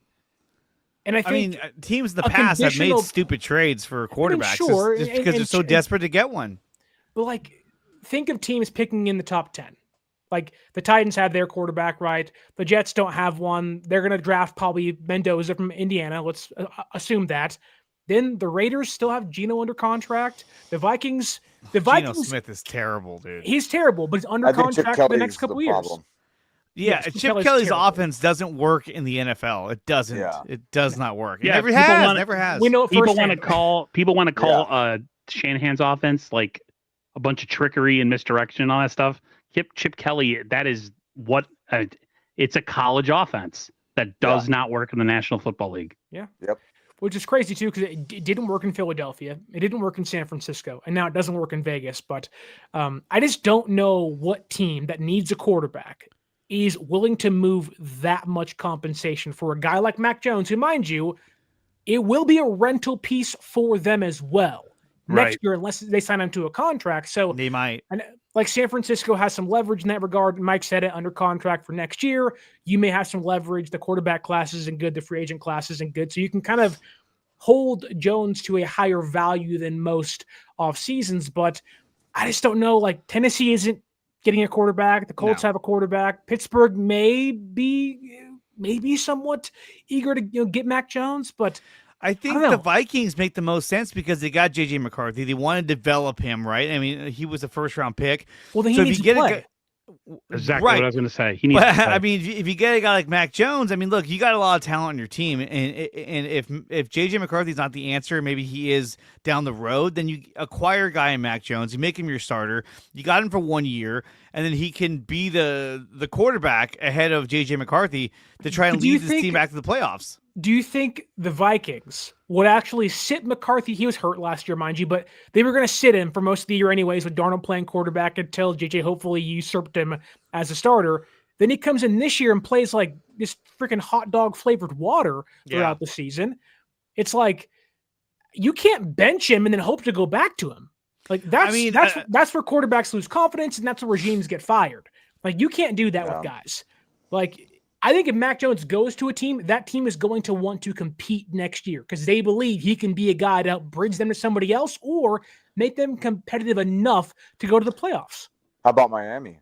And I mean, teams in the past have made stupid trades for quarterbacks just because they're so desperate to get one. But, like, think of teams picking in the top 10. Like, the Titans have their quarterback, right? The Jets don't have one. They're going to draft probably Mendoza from Indiana. Let's assume that. Then the Raiders still have Geno under contract. The Vikings. Geno Smith is terrible, dude. He's terrible, but he's under contract for the next couple of years. Yeah, Chip Kelly's offense doesn't work in the NFL. It doesn't. Yeah. It does not work. It never has. We know people want to call Shanahan's offense like a bunch of trickery and misdirection and all that stuff. Chip Kelly, that is what it's a college offense that does not work in the National Football League. Yeah. Yep. Which is crazy, too, because it didn't work in Philadelphia. It didn't work in San Francisco. And now it doesn't work in Vegas. But I just don't know what team that needs a quarterback is willing to move that much compensation for a guy like Mac Jones, who, mind you, it will be a rental piece for them as well next year, unless they sign him to a contract. So they might. And like San Francisco has some leverage in that regard. Mike said it, under contract for next year. You may have some leverage. The quarterback class isn't good. The free agent class isn't good. So you can kind of hold Jones to a higher value than most off seasons. But I just don't know. Like, Tennessee isn't getting a quarterback. The Colts have a quarterback. Pittsburgh may be somewhat eager to get Mac Jones, but I think the Vikings make the most sense because they got J.J. McCarthy. They want to develop him, right? I mean, he was a first-round pick. Well, then he needs to play. Exactly what I was going to say. He needs to play. I mean, if you get a guy like Mac Jones, I mean, look, you got a lot of talent on your team, and if J.J. McCarthy's not the answer, maybe he is down the road, then you acquire a guy in Mac Jones, you make him your starter, you got him for 1 year, and then he can be the quarterback ahead of J.J. McCarthy to try and lead this team back to the playoffs. Do you think the Vikings would actually sit McCarthy? He was hurt last year, mind you, but they were going to sit him for most of the year anyways, with Darnold playing quarterback until JJ hopefully usurped him as a starter. Then he comes in this year and plays like this freaking hot dog flavored water throughout the season. It's like, you can't bench him and then hope to go back to him. Like, that's where quarterbacks lose confidence, and that's where regimes get fired. Like, you can't do that with guys. Like, I think if Mac Jones goes to a team, that team is going to want to compete next year because they believe he can be a guy to help bridge them to somebody else or make them competitive enough to go to the playoffs. How about Miami?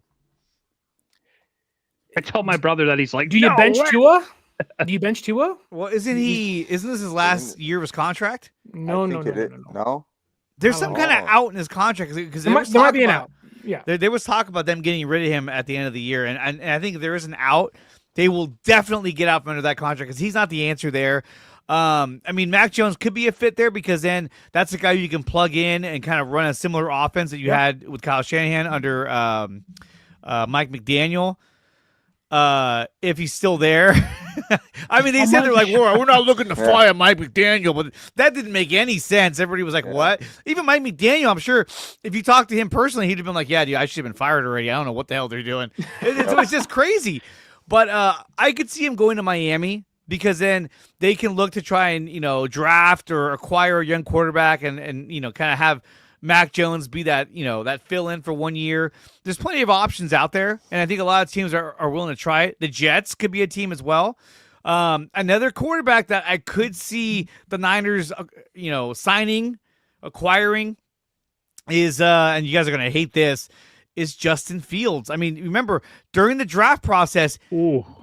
I told my brother that. He's like, do you bench Tua? Do you bench Tua? Well, isn't this his last year of his contract? No. There's some kind of out in his contract because there might be an out. Yeah, there was talk about them getting rid of him at the end of the year, and I think if there is an out, they will definitely get out from under that contract because he's not the answer there. I mean, Mac Jones could be a fit there because then that's a guy you can plug in and kind of run a similar offense that you had with Kyle Shanahan under Mike McDaniel. If he's still there. I mean, they said they're like, we're not looking to fire Mike McDaniel, but that didn't make any sense. Everybody was like, what? Even Mike McDaniel, I'm sure if you talked to him personally, he'd have been like, yeah, dude, I should have been fired already. I don't know what the hell they're doing. It's just crazy. But I could see him going to Miami because then they can look to try and, draft or acquire a young quarterback and kind of have Mac Jones be that, that fill-in for 1 year. There's plenty of options out there, and I think a lot of teams are willing to try it. The Jets could be a team as well. Another quarterback that I could see the Niners, signing, acquiring is, and you guys are going to hate this, is Justin Fields. I mean, remember, during the draft process,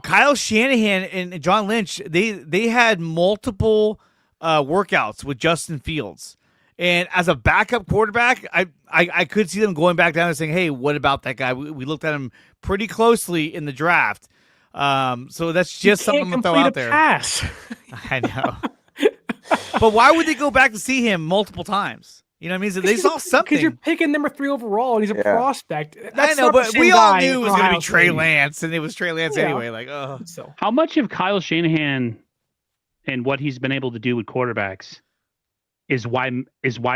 Kyle Shanahan and John Lynch, they had multiple workouts with Justin Fields. And as a backup quarterback, I could see them going back down and saying, hey, what about that guy? We looked at him pretty closely in the draft. So that's just something to throw out there. Pass. I know. But why would they go back to see him multiple times? You know what I mean? So they saw something. Because you're picking number 3 overall, and he's a prospect. That's I know, but we all knew it was going to be Trey Lance, and it was Trey Lance anyway. Like, oh. So how much of Kyle Shanahan and what he's been able to do with quarterbacks is why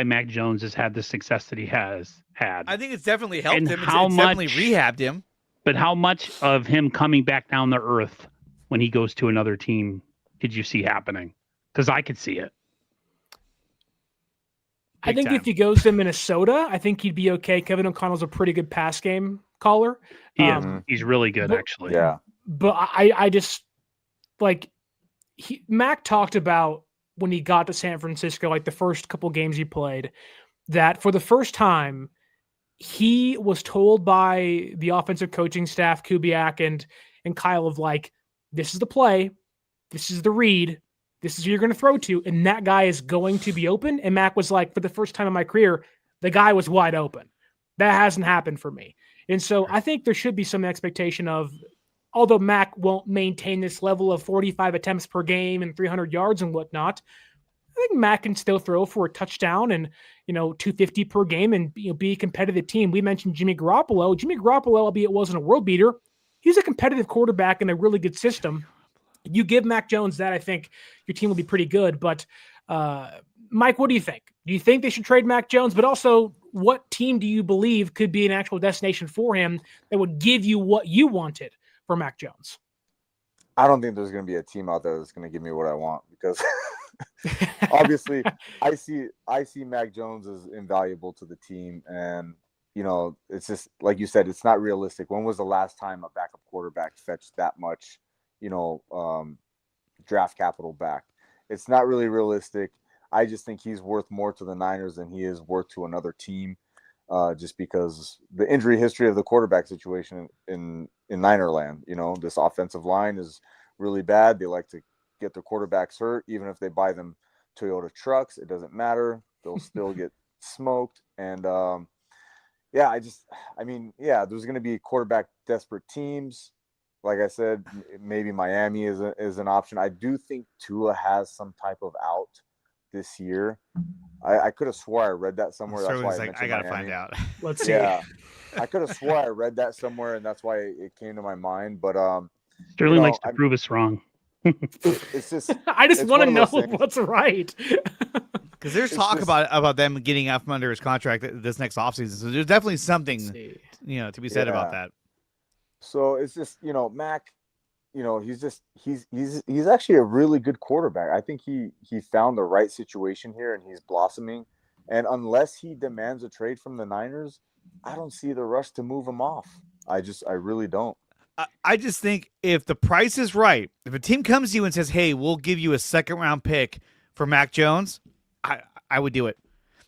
Mac Jones has had the success that he has had? I think it's definitely helped and him. It's definitely rehabbed him. But how much of him coming back down to earth when he goes to another team did you see happening? Because I could see it. I think if he goes to Minnesota, I think he'd be okay. Kevin O'Connell's a pretty good pass game caller. He's really good, actually. Yeah. But I just, like, Mac talked about when he got to San Francisco, like the first couple games he played, that for the first time, he was told by the offensive coaching staff, Kubiak and Kyle, of like, this is the play, this is the read, this is who you're going to throw to, and that guy is going to be open. And Mac was like, for the first time in my career, the guy was wide open. That hasn't happened for me. And so I think there should be some expectation of, although Mac won't maintain this level of 45 attempts per game and 300 yards and whatnot, I think Mac can still throw for a touchdown and, 250 per game and be a competitive team. We mentioned Jimmy Garoppolo. Jimmy Garoppolo, albeit wasn't a world beater, he's a competitive quarterback in a really good system. You give Mac Jones that, I think your team will be pretty good. But Mike, what do you think? Do you think they should trade Mac Jones? But also, what team do you believe could be an actual destination for him that would give you what you wanted for Mac Jones? I don't think there's going to be a team out there that's going to give me what I want, because obviously I see Mac Jones as invaluable to the team. And, it's just like you said, it's not realistic. When was the last time a backup quarterback fetched that much, draft capital back? It's not really realistic. I just think he's worth more to the Niners than he is worth to another team, just because the injury history of the quarterback situation in Niner land. This offensive line is really bad. They like to get their quarterbacks hurt. Even if they buy them Toyota trucks, it doesn't matter. They'll still get smoked. And there's going to be quarterback desperate teams. Like I said, maybe Miami is an option. I do think Tua has some type of out this year. I could have swore I read that somewhere. That's why I gotta find out. Let's see. Yeah, I could have swore I read that somewhere, and that's why it came to my mind. But Sterling likes to prove us wrong. It's just I just want to know what's right. Because there's talk about them getting out from under his contract this next offseason. So there's definitely something to be said about that. So it's just, Mac, he's actually a really good quarterback. I think he found the right situation here and he's blossoming. And unless he demands a trade from the Niners, I don't see the rush to move him off. I really don't. I just think if the price is right, if a team comes to you and says, hey, we'll give you a second round pick for Mac Jones, I would do it.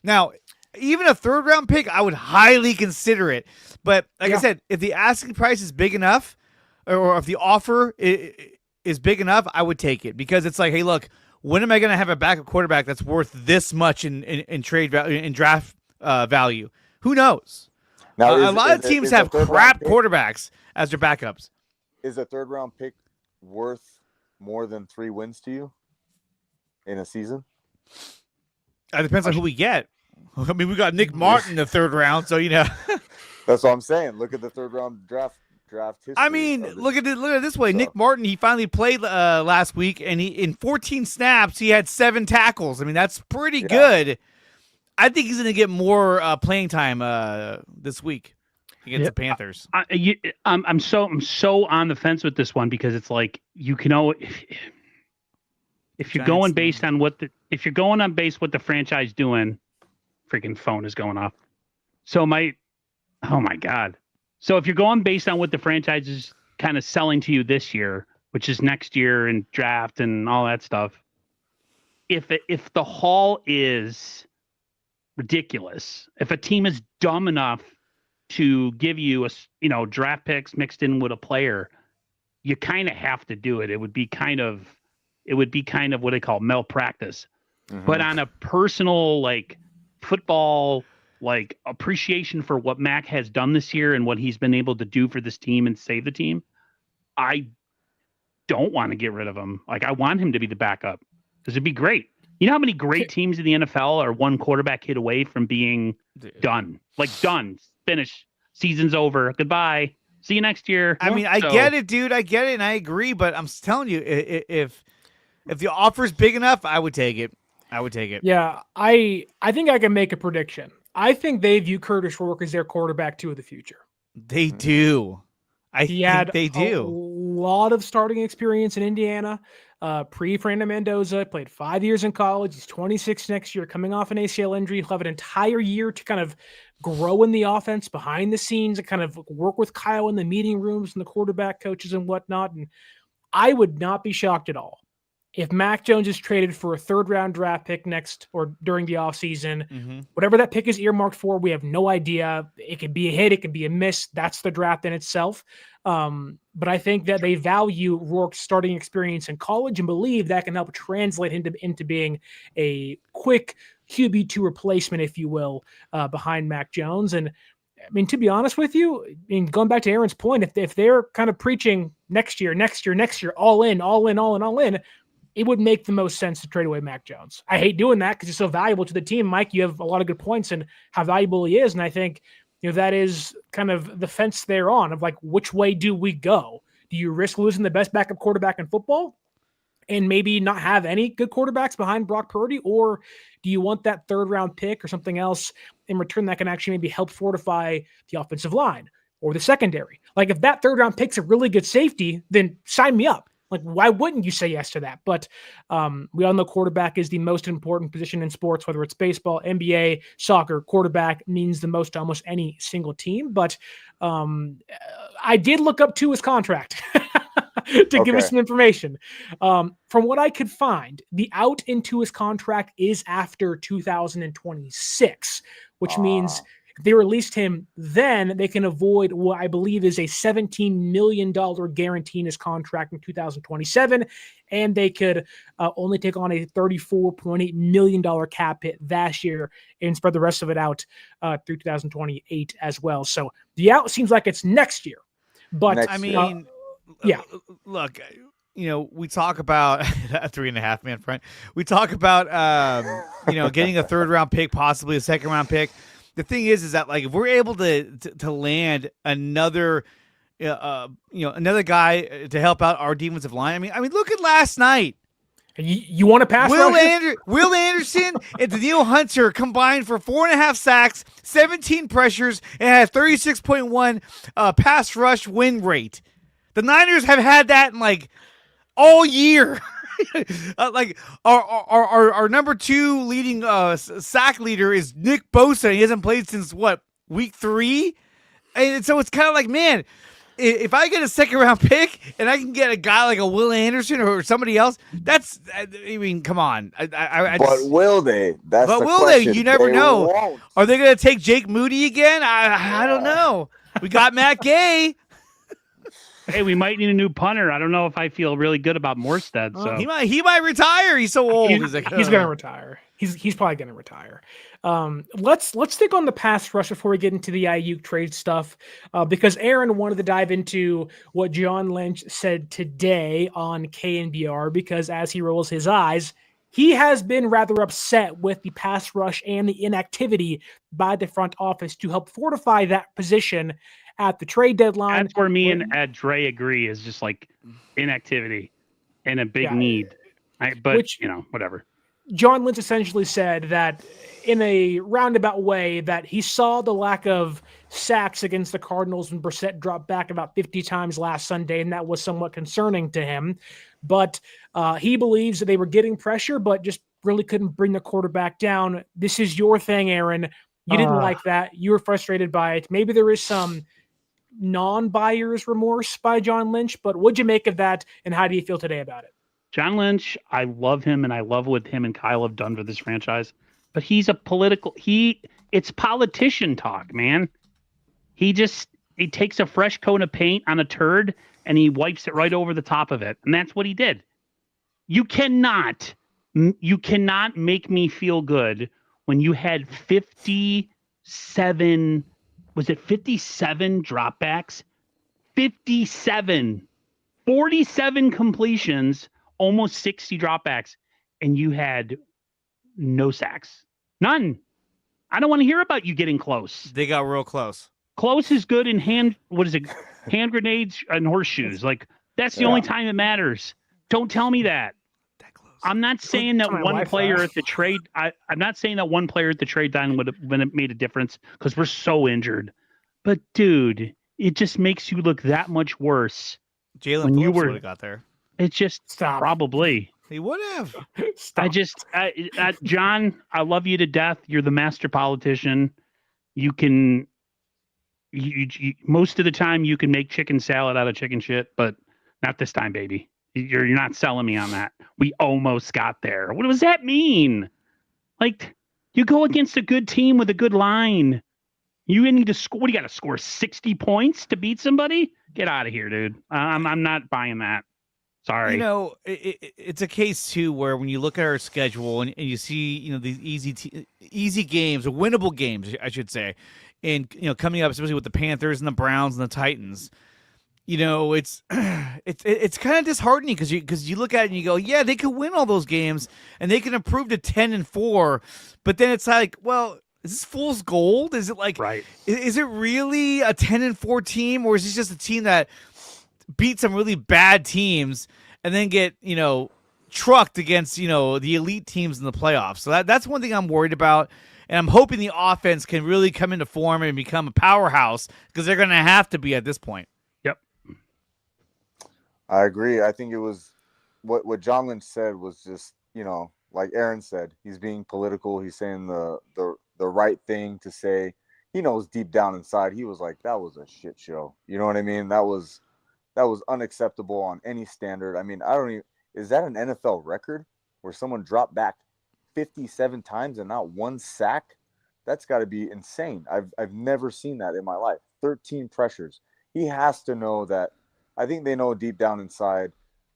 Now, even a third round pick, I would highly consider it. But like I said, if the asking price is big enough, or if the offer is big enough, I would take it, because it's like, hey, look, when am I going to have a backup quarterback that's worth this much in trade value, in draft value? Who knows? Now, a lot of teams have crap quarterbacks as their backups. Is a third round pick worth more than 3 wins to you in a season? It depends on who we get. I mean, we got Nick Martin in the third round, so That's what I'm saying. Look at the third round draft history. I mean, look at it this way. So, Nick Martin, he finally played last week, and in 14 snaps, he had 7 tackles. I mean, that's pretty good. I think he's going to get more playing time this week against the Panthers. I'm so on the fence with this one, because it's like, if you're going based on what the franchise doing, freaking phone is going off. So oh my God. So if you're going based on what the franchise is kind of selling to you this year, which is next year and draft and all that stuff. If the haul is ridiculous, if a team is dumb enough to give you draft picks mixed in with a player, you kind of have to do it. It would be kind of what they call malpractice. Mm-hmm. But on a personal, like, football, like, appreciation for what Mac has done this year and what he's been able to do for this team and save the team, I don't want to get rid of him. Like, I want him to be the backup because it'd be great. You know how many great teams in the NFL are one quarterback hit away from being done? Like, done, finish, season's over, goodbye, see you next year. I mean, I get it, dude. I get it, and I agree. But I'm telling you, if the offer's big enough, I would take it. Yeah, I think I can make a prediction. I think they view Curtis Rourke as their quarterback 2 of the future. They do. He had they do. A lot of starting experience in Indiana. Pre-Fernando Mendoza, played 5 years in college. He's 26 next year, coming off an ACL injury. He'll have an entire year to kind of grow in the offense behind the scenes and kind of work with Kyle in the meeting rooms and the quarterback coaches and whatnot. And I would not be shocked at all if Mac Jones is traded for a 3rd-round draft pick next or during the offseason. Whatever that pick is earmarked for, we have no idea. It could be a hit, it could be a miss. That's the draft in itself. But I think that they value Rourke's starting experience in college and believe that can help translate into being a quick QB2 replacement, if you will, behind Mac Jones. And I mean, to be honest with you, I mean, going back to Aaron's point, if they're kind of preaching next year, all in, it would make the most sense to trade away Mac Jones. I hate doing that because he's so valuable to the team. Mike, you have a lot of good points and how valuable he is. And I think, that is kind of the fence they're on of like, which way do we go? Do you risk losing the best backup quarterback in football and maybe not have any good quarterbacks behind Brock Purdy? Or do you want that 3rd-round pick or something else in return that can actually maybe help fortify the offensive line or the secondary? Like, if that 3rd-round pick's a really good safety, then sign me up. Like, why wouldn't you say yes to that? But we all know quarterback is the most important position in sports, whether it's baseball, NBA, soccer. Quarterback means the most to almost any single team. But I did look up Tua's contract to give us some information. From what I could find, the out in Tua's contract is after 2026, which means if they released him, then they can avoid what I believe is a $17 million guarantee in his contract in 2027, and they could only take on a $34.8 million cap hit that year and spread the rest of it out through 2028 as well. So the out seems like it's next year. But Next I year. mean, yeah. Look, we talk about a 3.5 man front. We talk about, getting a 3rd-round pick, possibly a 2nd-round pick. The thing is that, like, if we're able to land another, another guy to help out our defensive line. I mean, look at last night. You want to pass? Will Anderson and Daniil Hunter combined for 4.5 sacks, 17 pressures, and had 36.1 pass rush win rate. The Niners have had that in like all year. Like our number 2 leading sack leader is Nick Bosa. He hasn't played since week 3, and so it's kind of like, man, if I get a 2nd-round pick and I can get a guy like a Will Anderson or somebody else, that's, I mean, come on. But will they? That's but the will question. they? You never They know. won't. Are they going to take Jake Moody again? I don't know. We got Matt Gay. Hey, we might need a new punter. I don't know if I feel really good about Morstead. So He might retire. He's so old. He's going to retire. He's probably going to retire. Let's stick on the pass rush before we get into the Aiyuk trade stuff, because Aaron wanted to dive into what John Lynch said today on KNBR, because as he rolls his eyes, he has been rather upset with the pass rush and the inactivity by the front office to help fortify that position at the trade deadline. That's where me and Dre agree, is just like inactivity and a big need. Whatever. John Lynch essentially said that in a roundabout way that he saw the lack of sacks against the Cardinals when Brissett dropped back about 50 times last Sunday, and that was somewhat concerning to him. But he believes that they were getting pressure, but just really couldn't bring the quarterback down. This is your thing, Aaron. You didn't like that. You were frustrated by it. Maybe there is some non-buyer's remorse by John Lynch, but what'd you make of that, and how do you feel today about it? John Lynch, I love him, and I love what him and Kyle have done for this franchise. But he's it's politician talk, man. He takes a fresh coat of paint on a turd and he wipes it right over the top of it. And that's what he did. You cannot make me feel good when you had 57 dropbacks, 47 completions, almost 60 dropbacks, and you had no sacks. None. I don't want to hear about you getting close. They got real close. Close is good in hand grenades and horseshoes. Like, that's the only time it matters. Don't tell me that. I'm not saying that one player at the trade. I'm not saying that one player at the trade line would have made a difference because we're so injured. But dude, it just makes you look that much worse. Jalen Phillips would have got there. It's just probably. He would have. John, I love you to death. You're the master politician. You can, most of the time you can make chicken salad out of chicken shit, but not this time, baby. You're not selling me on that. We almost got there. What does that mean? Like, you go against a good team with a good line. You need to score. What do you got to score 60 points to beat somebody? Get out of here, dude. I'm not buying that. Sorry. You know, it's a case too where when you look at our schedule and you see, these easy games or winnable games, I should say, and coming up, especially with the Panthers and the Browns and the Titans, it's kind of disheartening because you look at it and you go, yeah, they could win all those games and they can improve to 10-4, but then it's like, well, is this fool's gold? Is it like, right? Is it really a 10-4 team, or is this just a team that beat some really bad teams and then get, trucked against, the elite teams in the playoffs? So that's one thing I'm worried about. And I'm hoping the offense can really come into form and become a powerhouse because they're going to have to be at this point. Yep. I agree. I think it was what John Lynch said was just, like Aaron said, he's being political. He's saying the right thing to say. He knows deep down inside, he was like, that was a shit show. You know what I mean? That was unacceptable on any standard. I mean, is that an NFL record where someone dropped back 57 times and not one sack? That's got to be insane. I've never seen that in my life. 13 pressures. He has to know that. I think they know deep down inside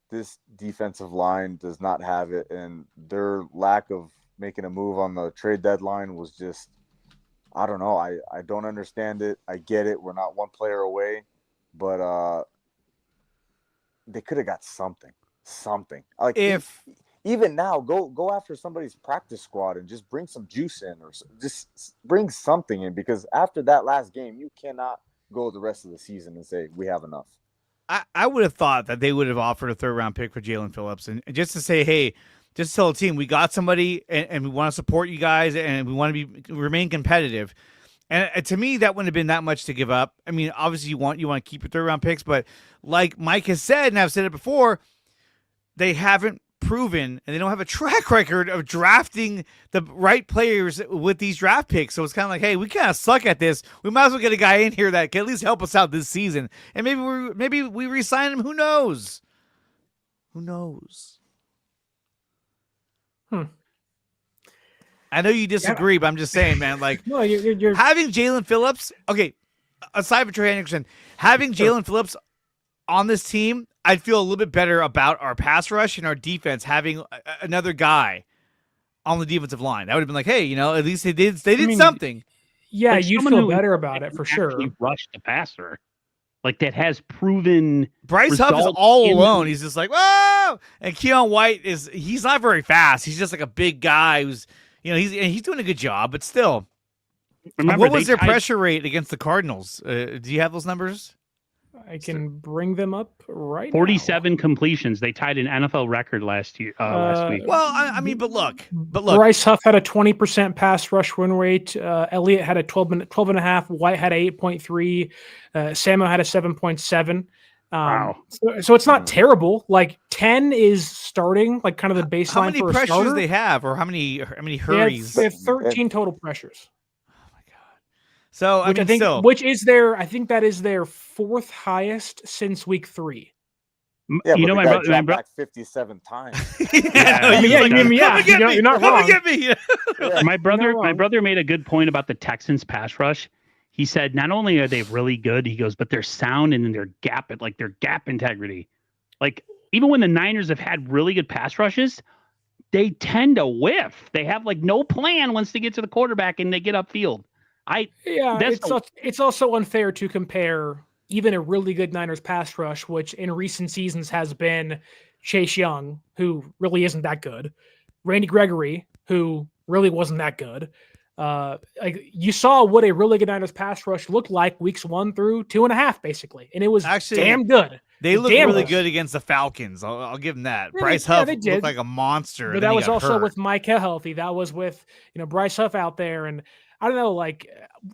this defensive line does not have it, and their lack of making a move on the trade deadline was just, I don't know. I don't understand it. I get it. We're not one player away, but they could have got something. Like, if even now, go after somebody's practice squad and just bring some juice in, or just bring something in, because after that last game, you cannot go the rest of the season and say we have enough. I would have thought that they would have offered a 3rd-round pick for Jalen Phillips, and just to say, hey, just tell the team we got somebody, and we want to support you guys, and we want to remain competitive. And to me, that wouldn't have been that much to give up. I mean, obviously you want to keep your 3rd-round picks, but like Mike has said, and I've said it before, they haven't proven, and they don't have a track record of drafting the right players with these draft picks. So it's kind of like, hey, we kind of suck at this. We might as well get a guy in here that can at least help us out this season, and maybe we re-sign him. Who knows? I know you disagree, but I'm just saying, man. Like, no, you're having Jalen Phillips. Okay, aside from Trey Hendrickson, having Jalen Phillips on this team, I'd feel a little bit better about our pass rush and our defense having another guy on the defensive line. That would have been like, hey, at least they did something. Yeah, like you'd feel better about it for sure. Rush the passer, like that has proven. Bryce Huff is all alone. He's just like, whoa! And Keon White he's not very fast. He's just like a big guy who's, he's doing a good job, but still. Remember, what was their pressure rate against the Cardinals? Do you have those numbers? I can bring them up right 47 completions. They tied an NFL record last week. Well, I mean, but look. Bryce Huff had a 20% pass rush win rate. Elliott had a 12.5. White had a 8.3. Samo had a 7.7. Wow. So it's not terrible. Like 10 is starting, like kind of the baseline. How many for a pressures starter. They have, or how many hurries? They have 13 total pressures. Oh my god! So Which I think that is their fourth highest since week 3. Yeah, you know, but my the guy brother, dropped back 57 times. You're not wrong. Yeah. my brother wrong. made a good point about the Texans pass rush. He said not only are they really good, he goes, but they're sound and their gap integrity. Like even when the Niners have had really good pass rushes, they tend to whiff. They have like no plan once they get to the quarterback and they get upfield. It's also unfair to compare even a really good Niners pass rush, which in recent seasons has been Chase Young, who really isn't that good, Randy Gregory, who really wasn't that good. Like you saw what a really good Niners pass rush looked like weeks 1 through 2.5, basically, and it was Actually, damn good. They looked really good against the Falcons. I'll give them that. Bryce Huff looked like a monster. But that was also with Mike healthy. That was with Bryce Huff out there, and I don't know, like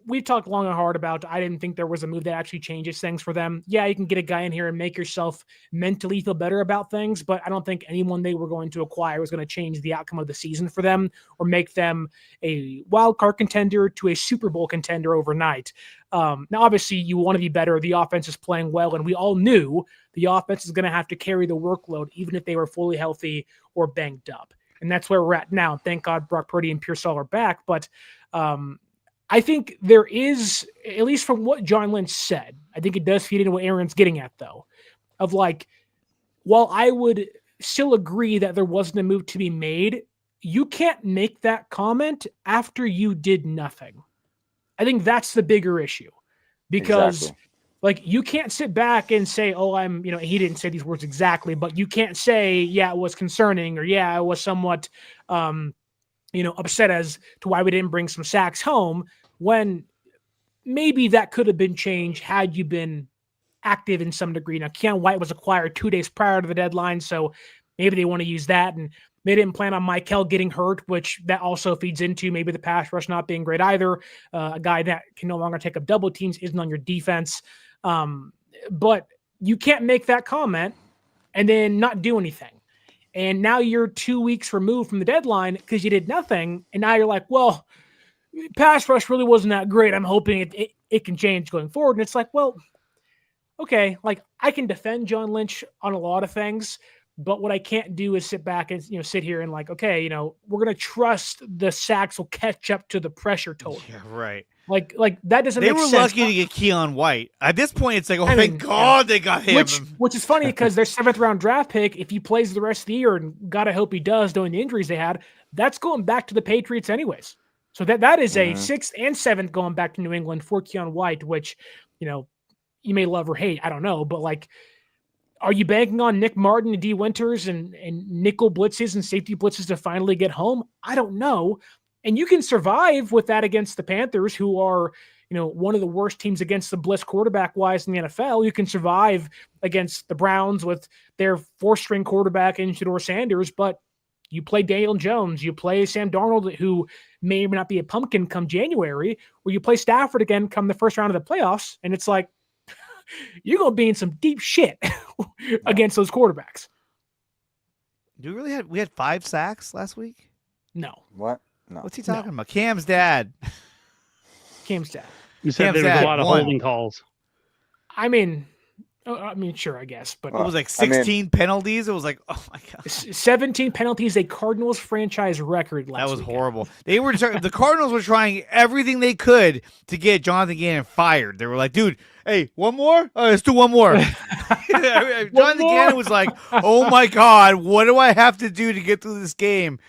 we talked long and hard about, I didn't think there was a move that actually changes things for them. Yeah, you can get a guy in here and make yourself mentally feel better about things, but I don't think anyone they were going to acquire was going to change the outcome of the season for them or make them a wild card contender to a Super Bowl contender overnight. Now, obviously, you want to be better. The offense is playing well, and we all knew the offense is going to have to carry the workload, even if they were fully healthy or banged up. And that's where we're at now. Thank God Brock Purdy and Pearsall are back, but I think there is, at least from what John Lynch said, I think it does feed into what Aaron's getting at, though, of like, while I would still agree that there wasn't a move to be made, you can't make that comment after you did nothing. I think that's the bigger issue because like you can't sit back and say, oh, he didn't say these words exactly, but you can't say, yeah, it was concerning or yeah, it was somewhat, upset as to why we didn't bring some sacks home when maybe that could have been changed had you been active in some degree. Now, Keon White was acquired 2 days prior to the deadline, so maybe they want to use that. And they didn't plan on Michael getting hurt, which that also feeds into maybe the pass rush not being great either. A guy that can no longer take up double teams isn't on your defense. But you can't make that comment and then not do anything. And now you're 2 weeks removed from the deadline because you did nothing. And now you're like, well, pass rush really wasn't that great. I'm hoping it can change going forward. And it's like, well, okay, like I can defend John Lynch on a lot of things, but what I can't do is sit back and sit here and like, okay, we're gonna trust the sacks will catch up to the pressure total. Yeah, right. Like that doesn't. They make were sense. lucky to get Keon White. At this point, it's like, thank God they got him. Which is funny because their 7th round draft pick, if he plays the rest of the year, and God, I hope he does, knowing the injuries they had, that's going back to the Patriots anyways. So that is a 6th and 7th going back to New England for Keon White, which you may love or hate, I don't know, but like, are you banking on Nick Martin and D. Winters and nickel blitzes and safety blitzes to finally get home? I don't know. And you can survive with that against the Panthers, who are, one of the worst teams against the blitz quarterback-wise in the NFL. You can survive against the Browns with their 4th-string quarterback in Shedeur Sanders, but you play Daniel Jones, you play Sam Darnold, who may or may not be a pumpkin come January, or you play Stafford again come the first round of the playoffs, and it's like, you're going to be in some deep shit against those quarterbacks. We had 5 sacks last week? No. What? No. What's he talking about? Cam's dad. Cam's dad. You said there was a lot of holding calls. I mean, sure, I guess, but it was like 16 penalties. It was like, oh my God, 17 penalties, a Cardinals franchise record last That was weekend. horrible. The Cardinals were trying everything they could to get Jonathan Gannon fired. They were like, dude, hey, one more? Let's do one more. Jonathan Gannon was like, oh my God, what do I have to do to get through this game?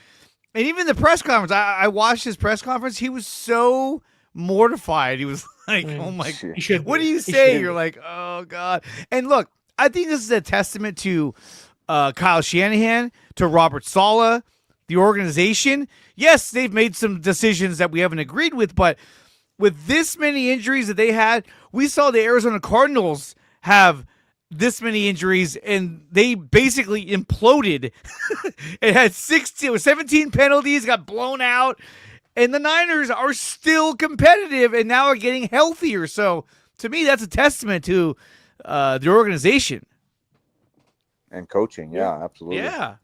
And even the press conference, I watched his press conference. He was so mortified. He was like, oh my God, what do you say? You're like, oh God. And look, I think this is a testament to Kyle Shanahan, to Robert Saleh, the organization. Yes, they've made some decisions that we haven't agreed with, but with this many injuries that they had, we saw the Arizona Cardinals have this many injuries, and they basically imploded. It had 17 penalties, got blown out, and the Niners are still competitive and now are getting healthier. So, to me, that's a testament to the organization. And coaching, yeah, absolutely. Yeah.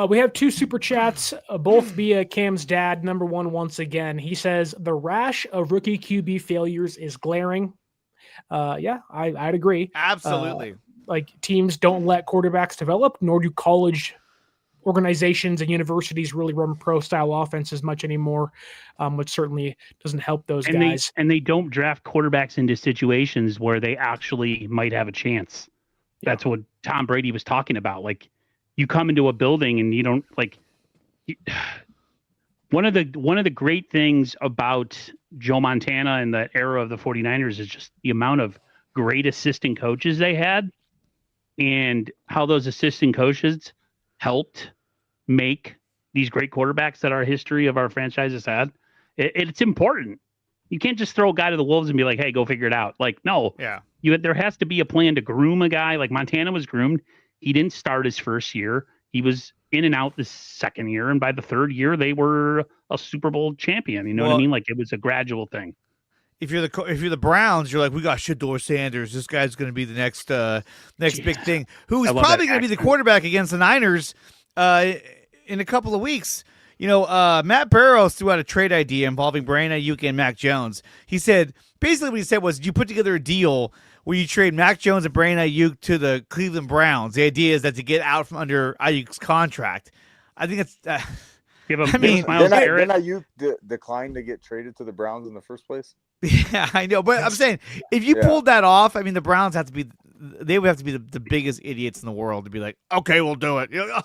We have 2 super chats, both via Cam's dad. Number one, once again, he says the rash of rookie QB failures is glaring. Yeah, I'd agree. Absolutely. Like teams don't let quarterbacks develop, nor do college organizations and universities really run pro-style offenses much anymore, which certainly doesn't help those guys. They don't draft quarterbacks into situations where they actually might have a chance. Yeah. That's what Tom Brady was talking about. Like, you come into a building and you don't one of the great things about Joe Montana and the era of the 49ers is just the amount of great assistant coaches they had and how those assistant coaches helped make these great quarterbacks that our history of our franchise has had. It's important. You can't just throw a guy to the wolves and be like, hey, go figure it out. Like, no. Yeah. There has to be a plan to groom a guy. Like Montana was groomed. He didn't start his first year. He was in and out the second year. And by the third year, they were a Super Bowl champion. You know what I mean? Like, it was a gradual thing. If you're the Browns, you're like, we got Shedeur Sanders. This guy's going to be the next big thing. Who's probably going to be the quarterback against the Niners in a couple of weeks. You know, Matt Barrows threw out a trade idea involving Brandon Aiyuk and Mac Jones. He said, basically what he said was, you put together a deal where you trade Mac Jones and Brandon Aiyuk to the Cleveland Browns. The idea is that to get out from under Ayuk's contract. I think it's... Didn't Aiyuk decline to get traded to the Browns in the first place? Yeah, I know. But I'm saying, if you pulled that off, I mean, the Browns would have to be the biggest idiots in the world to be like, okay, we'll do it. You know?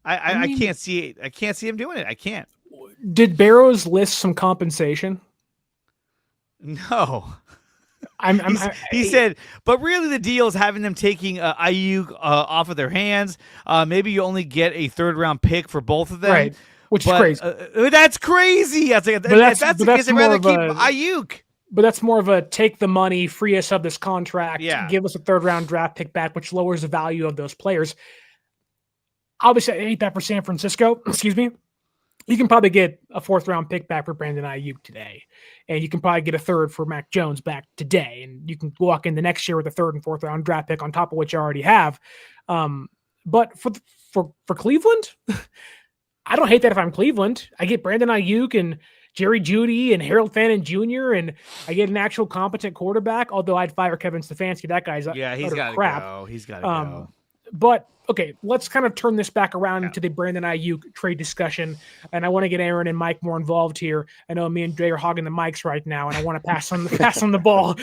I can't see it. I can't see him doing it. I can't. Did Barrows list some compensation? No. He said, but really the deal is having them taking Aiyuk off of their hands. Maybe you only get a third-round pick for both of them. Right, which is crazy. That's crazy. That's the case, I'd rather keep Aiyuk. But that's more of a take the money, free us of this contract, give us a third-round draft pick back, which lowers the value of those players. Obviously, I hate that for San Francisco. Excuse me. You can probably get a fourth-round pick back for Brandon Aiyuk today, and you can probably get a third for Mac Jones back today, and you can walk in the next year with a third and fourth-round draft pick on top of what you already have. But for Cleveland, I don't hate that if I'm Cleveland. I get Brandon Aiyuk and Jerry Jeudy and Harold Fannin Jr., and I get an actual competent quarterback, although I'd fire Kevin Stefanski. That guy's he's got to go. He's got to go. But okay, let's kind of turn this back around into the Brandon Aiyuk trade discussion. And I want to get Aaron and Mike more involved here. I know me and Dre are hogging the mics right now, and I want to pass on the ball.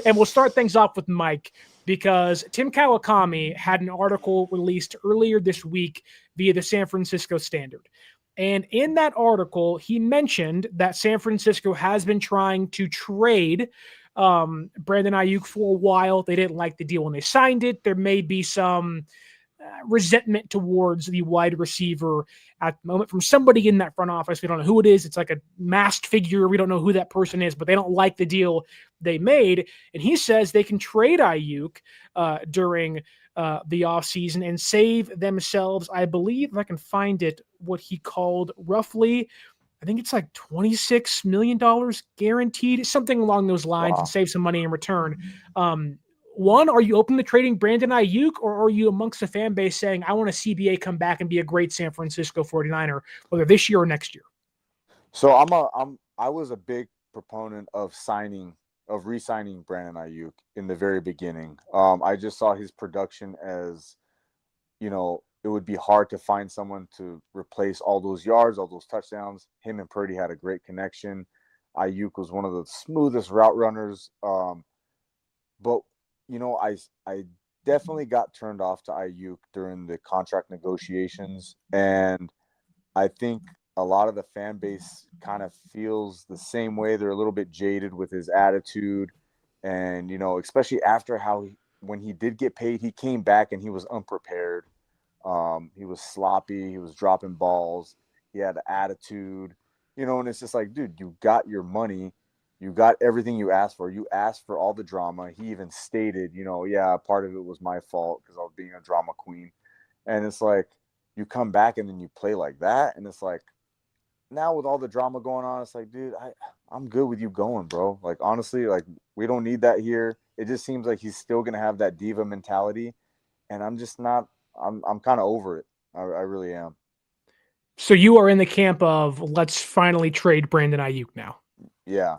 And we'll start things off with Mike, because Tim Kawakami had an article released earlier this week via the San Francisco Standard. And in that article, he mentioned that San Francisco has been trying to trade Brandon Aiyuk for a while. They didn't like the deal when they signed it. There may be some resentment towards the wide receiver at the moment from somebody in that front office. We don't know who it is. It's like a masked figure. We don't know who that person is, but they don't like the deal they made. And he says they can trade Aiyuk during the offseason and save themselves, I believe, if I can find it, what he called roughly, I think it's like $26 million guaranteed, something along those lines, and save some money in return. One, are you open to trading Brandon Aiyuk, or are you amongst the fan base saying, I want a CBA come back and be a great San Francisco 49er, whether this year or next year? So I was a big proponent of re-signing Brandon Aiyuk in the very beginning. I just saw his production as, it would be hard to find someone to replace all those yards, all those touchdowns. Him and Purdy had a great connection. Aiyuk was one of the smoothest route runners. But, I definitely got turned off to Aiyuk during the contract negotiations. And I think a lot of the fan base kind of feels the same way. They're a little bit jaded with his attitude. And, especially after when he did get paid, he came back and he was unprepared. He was sloppy. He was dropping balls. He had attitude, and it's just like, dude, you got your money. You got everything you asked for. You asked for all the drama. He even stated, part of it was my fault because I was being a drama queen. And it's like, you come back and then you play like that. And it's like, now with all the drama going on, it's like, dude, I'm good with you going, bro. Like, honestly, like, we don't need that here. It just seems like he's still going to have that diva mentality. And I'm just not I'm kind of over it. I really am. So you are in the camp of let's finally trade Brandon Aiyuk now. Yeah,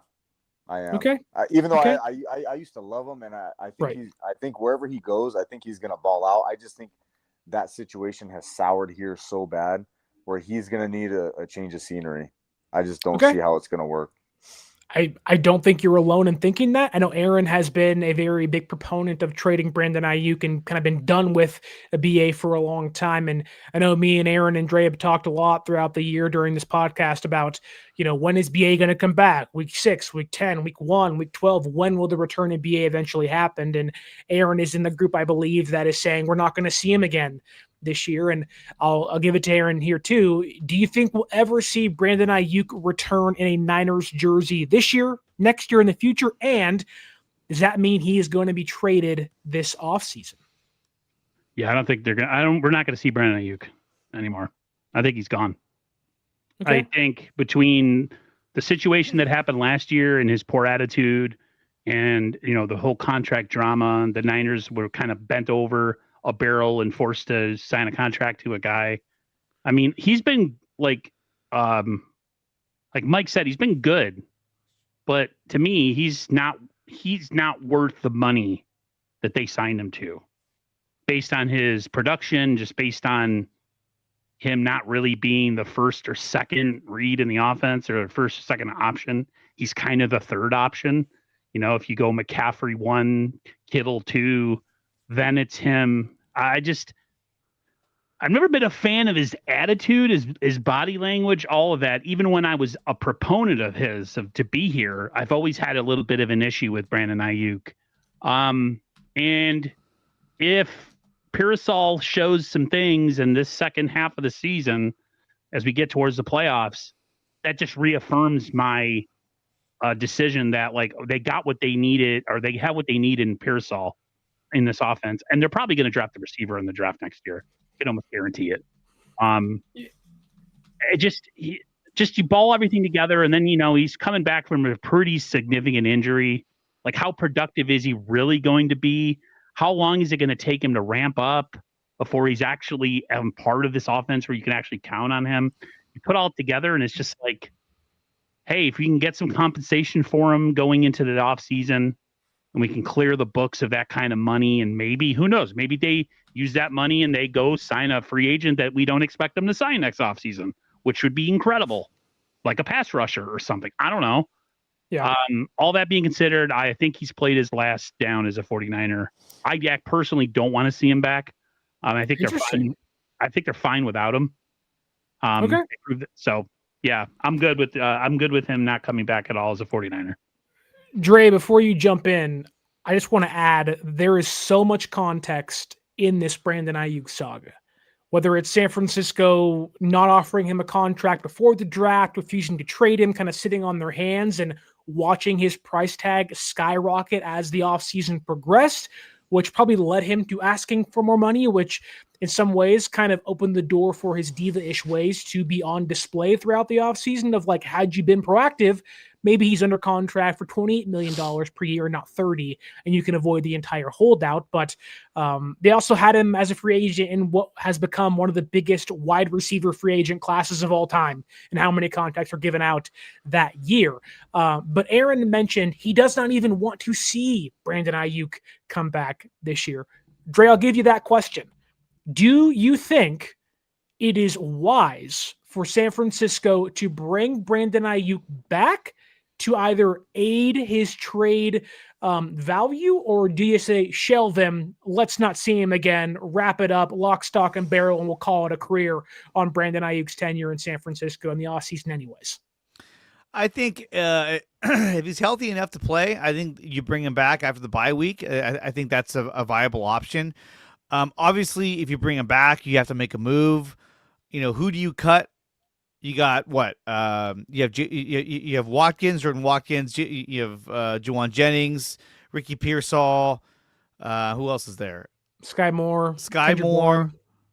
I am. Okay. Even though Okay. I used to love him, and I think Right. I think wherever he goes, I think he's gonna ball out. I just think that situation has soured here so bad where he's gonna need a change of scenery. I just don't Okay. see how it's gonna work. I don't think you're alone in thinking that. I know Aaron has been a very big proponent of trading Brandon Aiyuk and kind of been done with a BA for a long time. And I know me and Aaron and Dre have talked a lot throughout the year during this podcast about, when is BA going to come back? Week 6, week 10, week 1, week 12. When will the return of BA eventually happen? And Aaron is in the group, I believe, that is saying we're not going to see him again this year. And I'll give it to Aaron here too. Do you think we'll ever see Brandon Aiyuk return in a Niners jersey this year, next year, in the future? And does that mean he is going to be traded this offseason? Yeah, I don't think they're gonna. We're not going to see Brandon Aiyuk anymore. I think he's gone. Okay. I think between the situation that happened last year and his poor attitude, and the whole contract drama, the Niners were kind of bent over a barrel and forced to sign a contract to a guy. I mean, he's been like Mike said, he's been good, but to me, he's not worth the money that they signed him to, based on his production, just based on him not really being the first or second read in the offense or the first or second option. He's kind of the third option. If you go McCaffrey 1, Kittle 2, then it's him. I've never been a fan of his attitude, his body language, all of that. Even when I was a proponent of his to be here, I've always had a little bit of an issue with Brandon Aiyuk. And if Parasol shows some things in this second half of the season, as we get towards the playoffs, that just reaffirms my decision that they got what they needed, or they have what they need in Parasol in this offense, and they're probably going to draft the receiver in the draft next year. You can almost guarantee it. You ball everything together, and then he's coming back from a pretty significant injury. Like, how productive is he really going to be? How long is it going to take him to ramp up before he's actually part of this offense where you can actually count on him? You put all it together, and it's just like, hey, if we can get some compensation for him going into the offseason, and we can clear the books of that kind of money, and maybe, who knows, maybe they use that money and they go sign a free agent that we don't expect them to sign next offseason, which would be incredible, like a pass rusher or something. I don't know. Yeah. All that being considered, I think he's played his last down as a 49er. I personally don't want to see him back. I think they're fine. I think they're fine without him. Okay. So yeah, I'm good with him not coming back at all as a 49er. Dre, before you jump in, I just want to add there is so much context in this Brandon Aiyuk saga. Whether it's San Francisco not offering him a contract before the draft, refusing to trade him, kind of sitting on their hands and watching his price tag skyrocket as the offseason progressed, which probably led him to asking for more money, which in some ways kind of opened the door for his diva-ish ways to be on display throughout the offseason of like, had you been proactive, maybe he's under contract for $28 million per year, not 30, and you can avoid the entire holdout. But they also had him as a free agent in what has become one of the biggest wide receiver free agent classes of all time, and how many contracts were given out that year. But Aaron mentioned he does not even want to see Brandon Aiyuk come back this year. Dre, I'll give you that question. Do you think it is wise for San Francisco to bring Brandon Aiyuk back to either aid his trade value, or do you say shelve him, let's not see him again, wrap it up, lock, stock, and barrel, and we'll call it a career on Brandon Aiyuk's tenure in San Francisco in the offseason anyways? I think if he's healthy enough to play, I think you bring him back after the bye week. I think that's a viable option. Obviously, if you bring him back, you have to make a move. Who do you cut? You got what? You have Watkins, Jordan Watkins. You have Juwan Jennings, Ricky Pearsall. Who else is there? Sky Moore,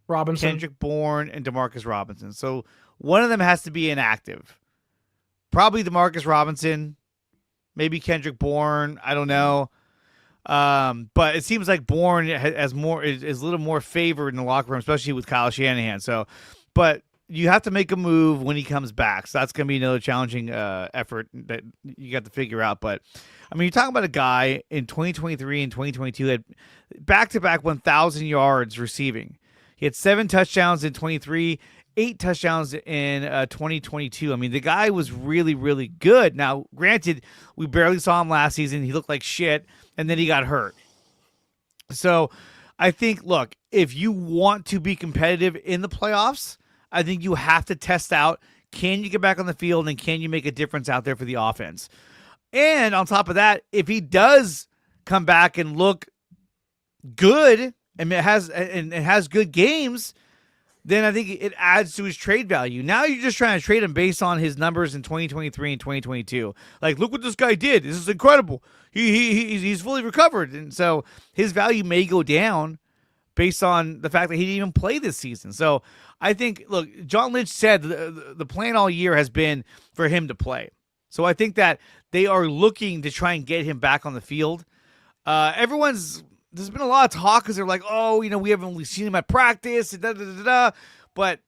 Robinson, Kendrick Bourne, and DeMarcus Robinson. So one of them has to be inactive. Probably DeMarcus Robinson, maybe Kendrick Bourne. I don't know. But it seems like Bourne has more is a little more favored in the locker room, especially with Kyle Shanahan. So, but you have to make a move when he comes back. So that's going to be another challenging effort that you got to figure out. But I mean, you're talking about a guy in 2023 and 2022 had back-to-back 1,000 yards receiving. He had 7 touchdowns in 23, 8 touchdowns in 2022. I mean, the guy was really, really good. Now, granted, we barely saw him last season. He looked like shit, and then he got hurt. So I think, look, if you want to be competitive in the playoffs, I think you have to test out, can you get back on the field and can you make a difference out there for the offense? And on top of that, if he does come back and look good and it has good games, then I think it adds to his trade value. Now you're just trying to trade him based on his numbers in 2023 and 2022. Like, look what this guy did. This is incredible. He's fully recovered. And so his value may go down based on the fact that he didn't even play this season. So I think, look, John Lynch said the plan all year has been for him to play. So I think that they are looking to try and get him back on the field. There's been a lot of talk because they're like, oh, we haven't really seen him at practice, but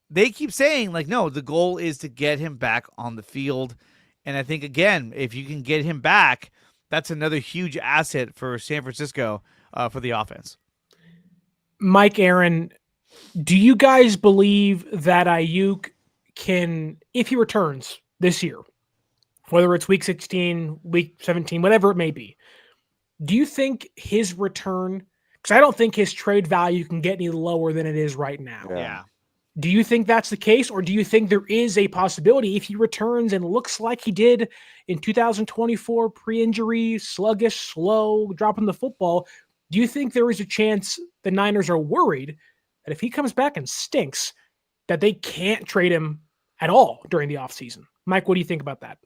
they keep saying, like, no, the goal is to get him back on the field. And I think, again, if you can get him back, that's another huge asset for San Francisco for the offense. Mike, Aaron, do you guys believe that Aiyuk can, if he returns this year, whether it's week 16, week 17, whatever it may be, do you think his return, because I don't think his trade value can get any lower than it is right now. Yeah. Do you think that's the case, or do you think there is a possibility if he returns and looks like he did in 2024, pre-injury, sluggish, slow, dropping the football, do you think there is a chance the Niners are worried that if he comes back and stinks, that they can't trade him at all during the offseason? Mike, what do you think about that?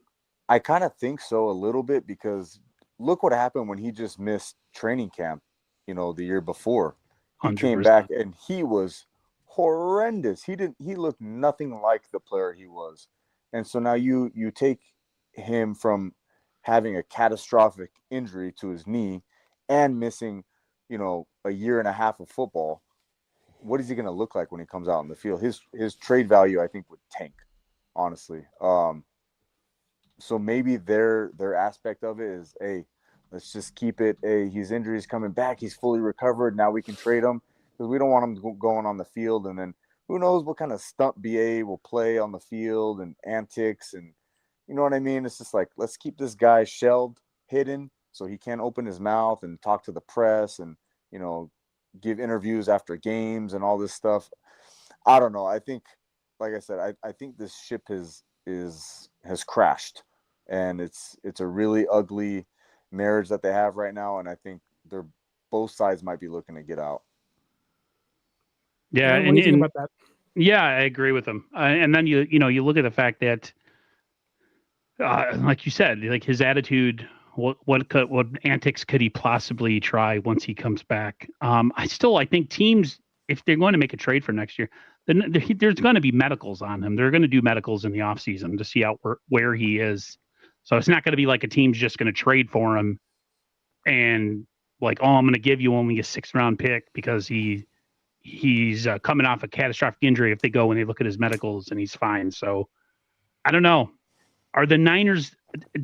I kind of think so a little bit, because look what happened when he just missed training camp, the year before. He 100%. came back and he was horrendous. He looked nothing like the player he was. And so now you take him from having a catastrophic injury to his knee and missing, a year and a half of football. What is he going to look like when he comes out on the field? His trade value, I think, would tank, honestly. So maybe their aspect of it is, hey, let's just keep it. Hey, his injury's coming back. He's fully recovered. Now we can trade him, because we don't want him going on the field. And then who knows what kind of stunt BA will play on the field and antics. And you know what I mean? It's just like, let's keep this guy shelled, hidden, so he can't open his mouth and talk to the press and, give interviews after games and all this stuff. I don't know. I think, like I said, I think this ship has crashed, and it's a really ugly marriage that they have right now. And I think both sides might be looking to get out. Yeah. What do you think about that? Yeah, I agree with him. And then you look at the fact that, like you said, like his attitude, what antics could he possibly try once he comes back? I think teams, if they're going to make a trade for next year, then there's going to be medicals on him. They're going to do medicals in the offseason to see out where he is. So it's not going to be like a team's just going to trade for him and like, oh, I'm going to give you only a 6th round pick because he's coming off a catastrophic injury. If they go and they look at his medicals and he's fine. So I don't know. Are the Niners,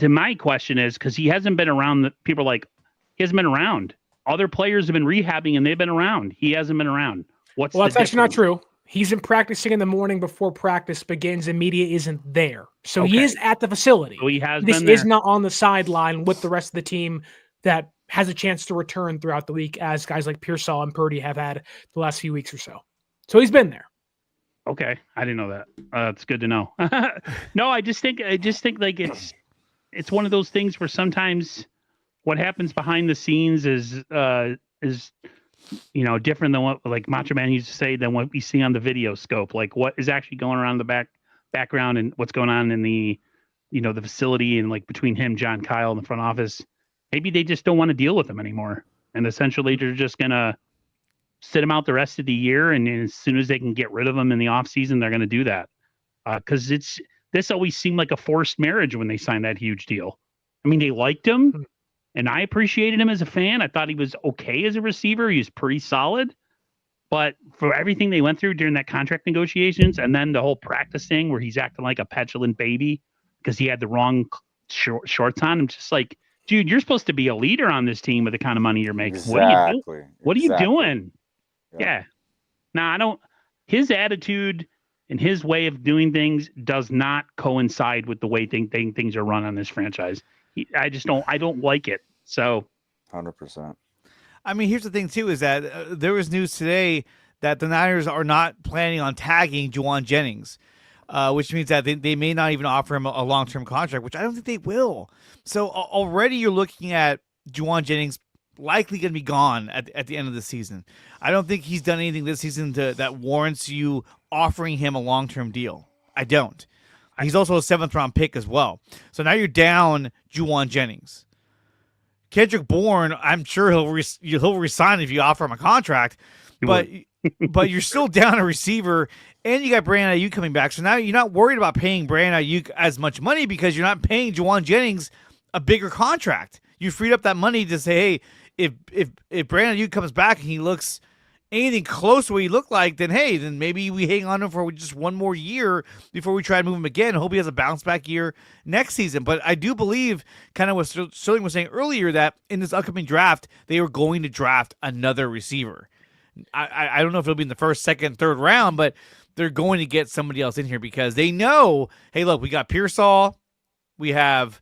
my question is, because he hasn't been around, people are like, he hasn't been around. Other players have been rehabbing and they've been around. He hasn't been around. Well, that's actually not true. He's been practicing in the morning before practice begins and media isn't there. So Okay. He is at the facility. So he has This been there. is not on the sideline with the rest of the team that has a chance to return throughout the week, as guys like Pearsall and Purdy have had the last few weeks or so. So he's been there. Okay, I didn't know that. It's good to know. No, I just think like it's one of those things where sometimes what happens behind the scenes is different than what, like, Macho Man used to say, than what we see on the video scope. Like what is actually going around the background and what's going on in the the facility, and like between him, John, Kyle in the front office. Maybe they just don't want to deal with him anymore, and essentially they're just gonna sit him out the rest of the year, and as soon as they can get rid of him in the offseason, they're going to do that. Because this always seemed like a forced marriage when they signed that huge deal. I mean, they liked him, And I appreciated him as a fan. I thought he was okay as a receiver. He was pretty solid. But for everything they went through during that contract negotiations and then the whole practice thing where he's acting like a petulant baby because he had the wrong shorts on, I'm just like, dude, you're supposed to be a leader on this team with the kind of money you're making. Exactly. What are you doing? What are you doing? Yeah. Now, I don't. His attitude and his way of doing things does not coincide with the way things are run on this franchise. I just don't. I don't like it. So, 100%. I mean, here's the thing, too, is that there was news today that the Niners are not planning on tagging Juwan Jennings, which means that they may not even offer him a long-term contract, which I don't think they will. So already you're looking at Juwan Jennings likely going to be gone at the end of the season. I don't think he's done anything this season that warrants you offering him a long-term deal. I don't. He's also a 7th-round pick as well. So now you're down Juwan Jennings. Kendrick Bourne, I'm sure he'll resign if you offer him a contract, but you're still down a receiver, and you got Brandon Aiyuk coming back. So now you're not worried about paying Brandon Aiyuk as much money because you're not paying Juwan Jennings a bigger contract. You freed up that money to say, hey, if Brandon Aiyuk comes back and he looks anything close to what he looked like, then maybe we hang on to him for just one more year before we try to move him again. Hope he has a bounce back year next season. But I do believe, kind of what Sterling was saying earlier, that in this upcoming draft, they are going to draft another receiver. I don't know if it'll be in the first, second, third round, but they're going to get somebody else in here because they know, hey, look, we got Pearsall, we have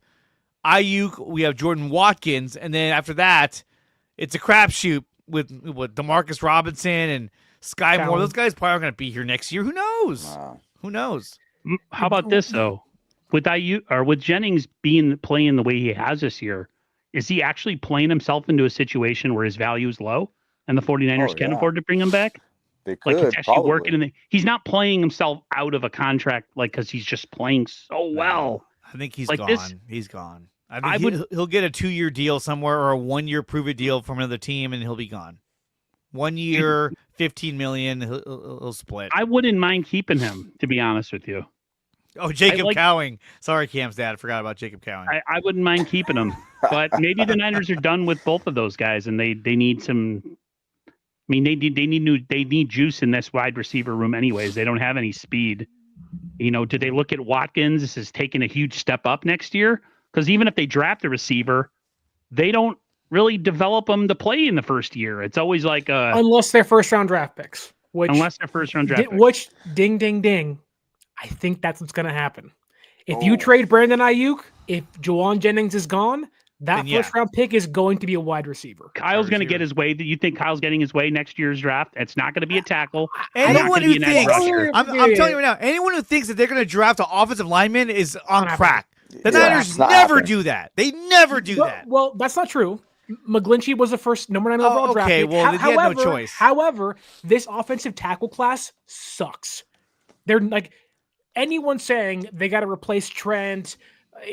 Aiyuk, we have Jordan Watkins, and then after that, it's a crapshoot with Demarcus Robinson and Sky Moore. Those guys probably aren't going to be here next year. Who knows? Who knows? How about this, though? With Aiyuk or with Jennings playing the way he has this year, is he actually playing himself into a situation where his value is low and the 49ers can afford to bring him back? They could. Like, he's actually working he's not playing himself out of a contract because he's just playing so well. I think he's like gone. He's gone. I think he'll get a 2-year deal somewhere or a 1-year prove-it deal from another team, and he'll be gone. 1 year, $15 million. He'll split. I wouldn't mind keeping him, to be honest with you. Oh, Jacob Cowing. Sorry, Cam's dad. I forgot about Jacob Cowing. I wouldn't mind keeping him, but maybe the Niners are done with both of those guys, and they need some. I mean, they need juice in this wide receiver room, anyways. They don't have any speed. You know, do they look at Watkins? This is taking a huge step up next year. Because even if they draft a receiver, they don't really develop them to play in the first year. It's always like unless they're first-round draft picks. Which, ding, ding, ding. I think that's what's going to happen. If you trade Brandon Aiyuk, if Juwan Jennings is gone, that first-round pick is going to be a wide receiver. Kyle's going to get his way. Do you think Kyle's getting his way next year's draft? It's not going to be a tackle. Anyone who thinks, I'm telling you right now, anyone who thinks that they're going to draft an offensive lineman is on crack. The Niners never do that. They never do that. Well, that's not true. McGlinchey was the first number 9 overall draft pick. Well, they had no choice. However, this offensive tackle class sucks. They're like anyone saying they got to replace Trent.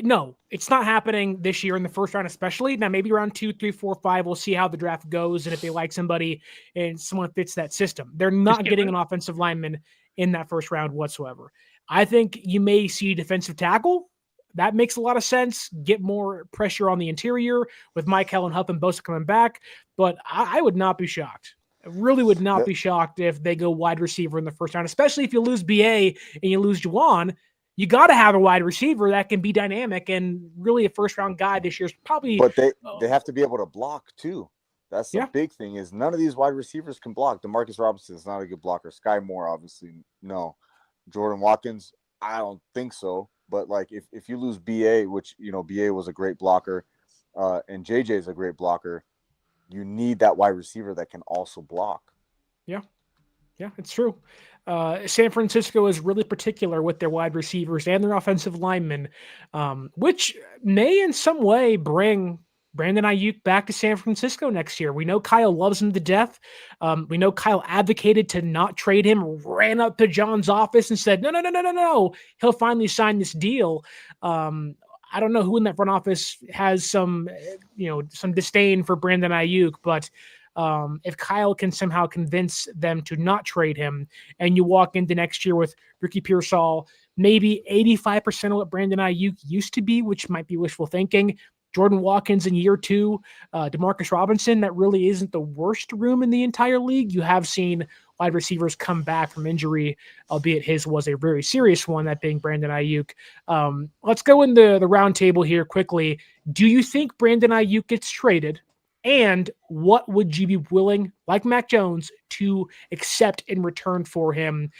No, it's not happening this year in the first round, especially. Now, maybe round 2, 3, 4, 5, we'll see how the draft goes and if they like somebody and someone fits that system. They're not getting an offensive lineman in that first round whatsoever. I think you may see defensive tackle. That makes a lot of sense. Get more pressure on the interior with Michael and Huff and Bosa coming back. But I would not be shocked. I really would not be shocked if they go wide receiver in the first round, especially if you lose BA and you lose Juwan. You got to have a wide receiver that can be dynamic, and really a first-round guy this year is probably. But they have to be able to block too. That's the big thing. Is none of these wide receivers can block. Demarcus Robinson is not a good blocker. Sky Moore, obviously, no. Jordan Watkins, I don't think so. But like if you lose BA, which BA was a great blocker, and JJ is a great blocker, you need that wide receiver that can also block. Yeah, it's true. San Francisco is really particular with their wide receivers and their offensive linemen, which may in some way bring Brandon Aiyuk back to San Francisco next year. We know Kyle loves him to death. We know Kyle advocated to not trade him, ran up to John's office and said, no. He'll finally sign this deal. I don't know who in that front office has some disdain for Brandon Aiyuk, but if Kyle can somehow convince them to not trade him and you walk into next year with Ricky Pearsall, maybe 85% of what Brandon Aiyuk used to be, which might be wishful thinking, Jordan Watkins in year 2, Demarcus Robinson, that really isn't the worst room in the entire league. You have seen wide receivers come back from injury, albeit his was a very serious one, that being Brandon Aiyuk. Let's go in the round table here quickly. Do you think Brandon Aiyuk gets traded? And what would you be willing, like Mac Jones, to accept in return for him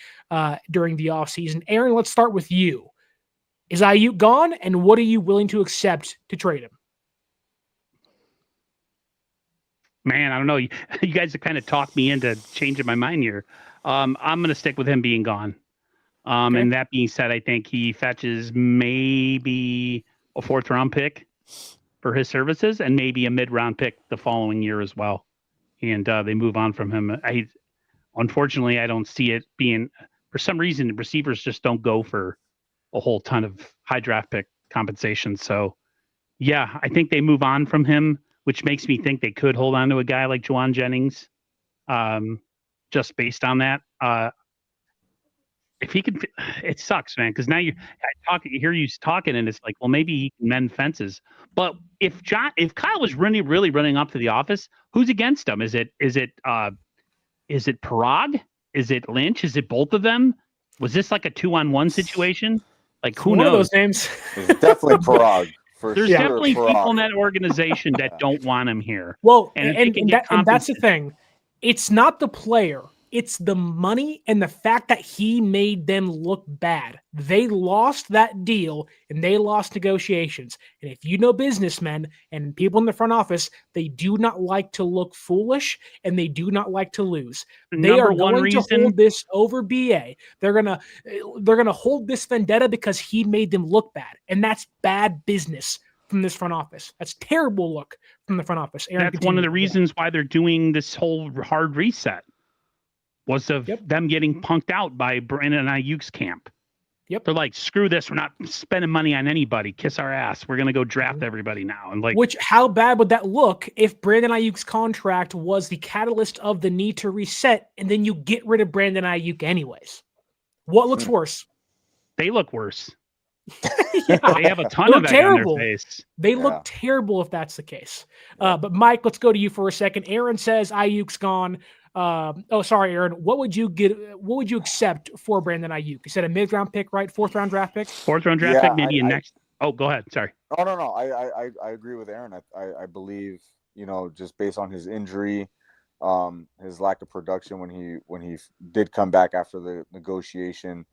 during the offseason? Aaron, let's start with you. Is Aiyuk gone, and what are you willing to accept to trade him? Man, I don't know. You guys have kind of talked me into changing my mind here. I'm going to stick with him being gone. Okay. And that being said, I think he fetches maybe a 4th-round pick for his services and maybe a mid-round pick the following year as well. And they move on from him. Unfortunately, I don't see it being, for some reason, receivers just don't go for a whole ton of high draft pick compensation. So, yeah, I think they move on from him, which makes me think they could hold on to a guy like Juwan Jennings, just based on that. If he could, it sucks, man, because now you hear you talking, and it's like, well, maybe he can mend fences. But if Kyle was really running up to the office, who's against him? Is it Parag? Is it Lynch? Is it both of them? Was this like a 2-on-1 situation? Like, who knows? One of those names. It's definitely Parag. There's definitely people in that organization that don't want him here. Well, and that's the thing. It's not the player. It's the money and the fact that he made them look bad. They lost that deal and they lost negotiations. And if you know businessmen and people in the front office, they do not like to look foolish and they do not like to lose. They are going to hold this over BA. They're gonna hold this vendetta because he made them look bad. And that's bad business from this front office. That's terrible look from the front office. Aaron, that's one of the reasons why they're doing this whole hard reset. Was of them getting punked out by Brandon Aiyuk's camp. Yep. They're like, screw this. We're not spending money on anybody. Kiss our ass. We're going to go draft everybody now. And like, how bad would that look if Brandon Aiyuk's contract was the catalyst of the need to reset and then you get rid of Brandon Aiyuk anyways? What looks worse? They look worse. Yeah. They have a ton of that on their face. They look terrible if that's the case. But Mike, let's go to you for a second. Aaron says Aiyuk's gone. Sorry, Aaron. What would you accept for Brandon Aiyuk? You said a mid-round pick, right? 4th-round draft pick? 4th-round draft pick, maybe next. Oh, go ahead. Sorry. No. I agree with Aaron. I believe, just based on his injury, his lack of production when he did come back after the negotiation,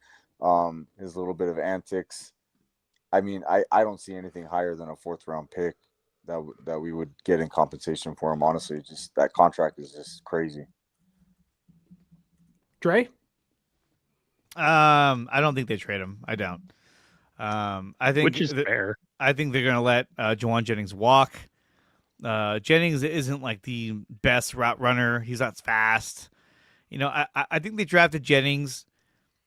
his little bit of antics. I mean, I don't see anything higher than a 4th-round pick that we would get in compensation for him. Honestly, just that contract is just crazy. Dre? I don't think they trade him. I don't. I think, which is fair. I think they're going to let Juwan Jennings walk. Jennings isn't like the best route runner. He's not fast. I think they drafted Jennings,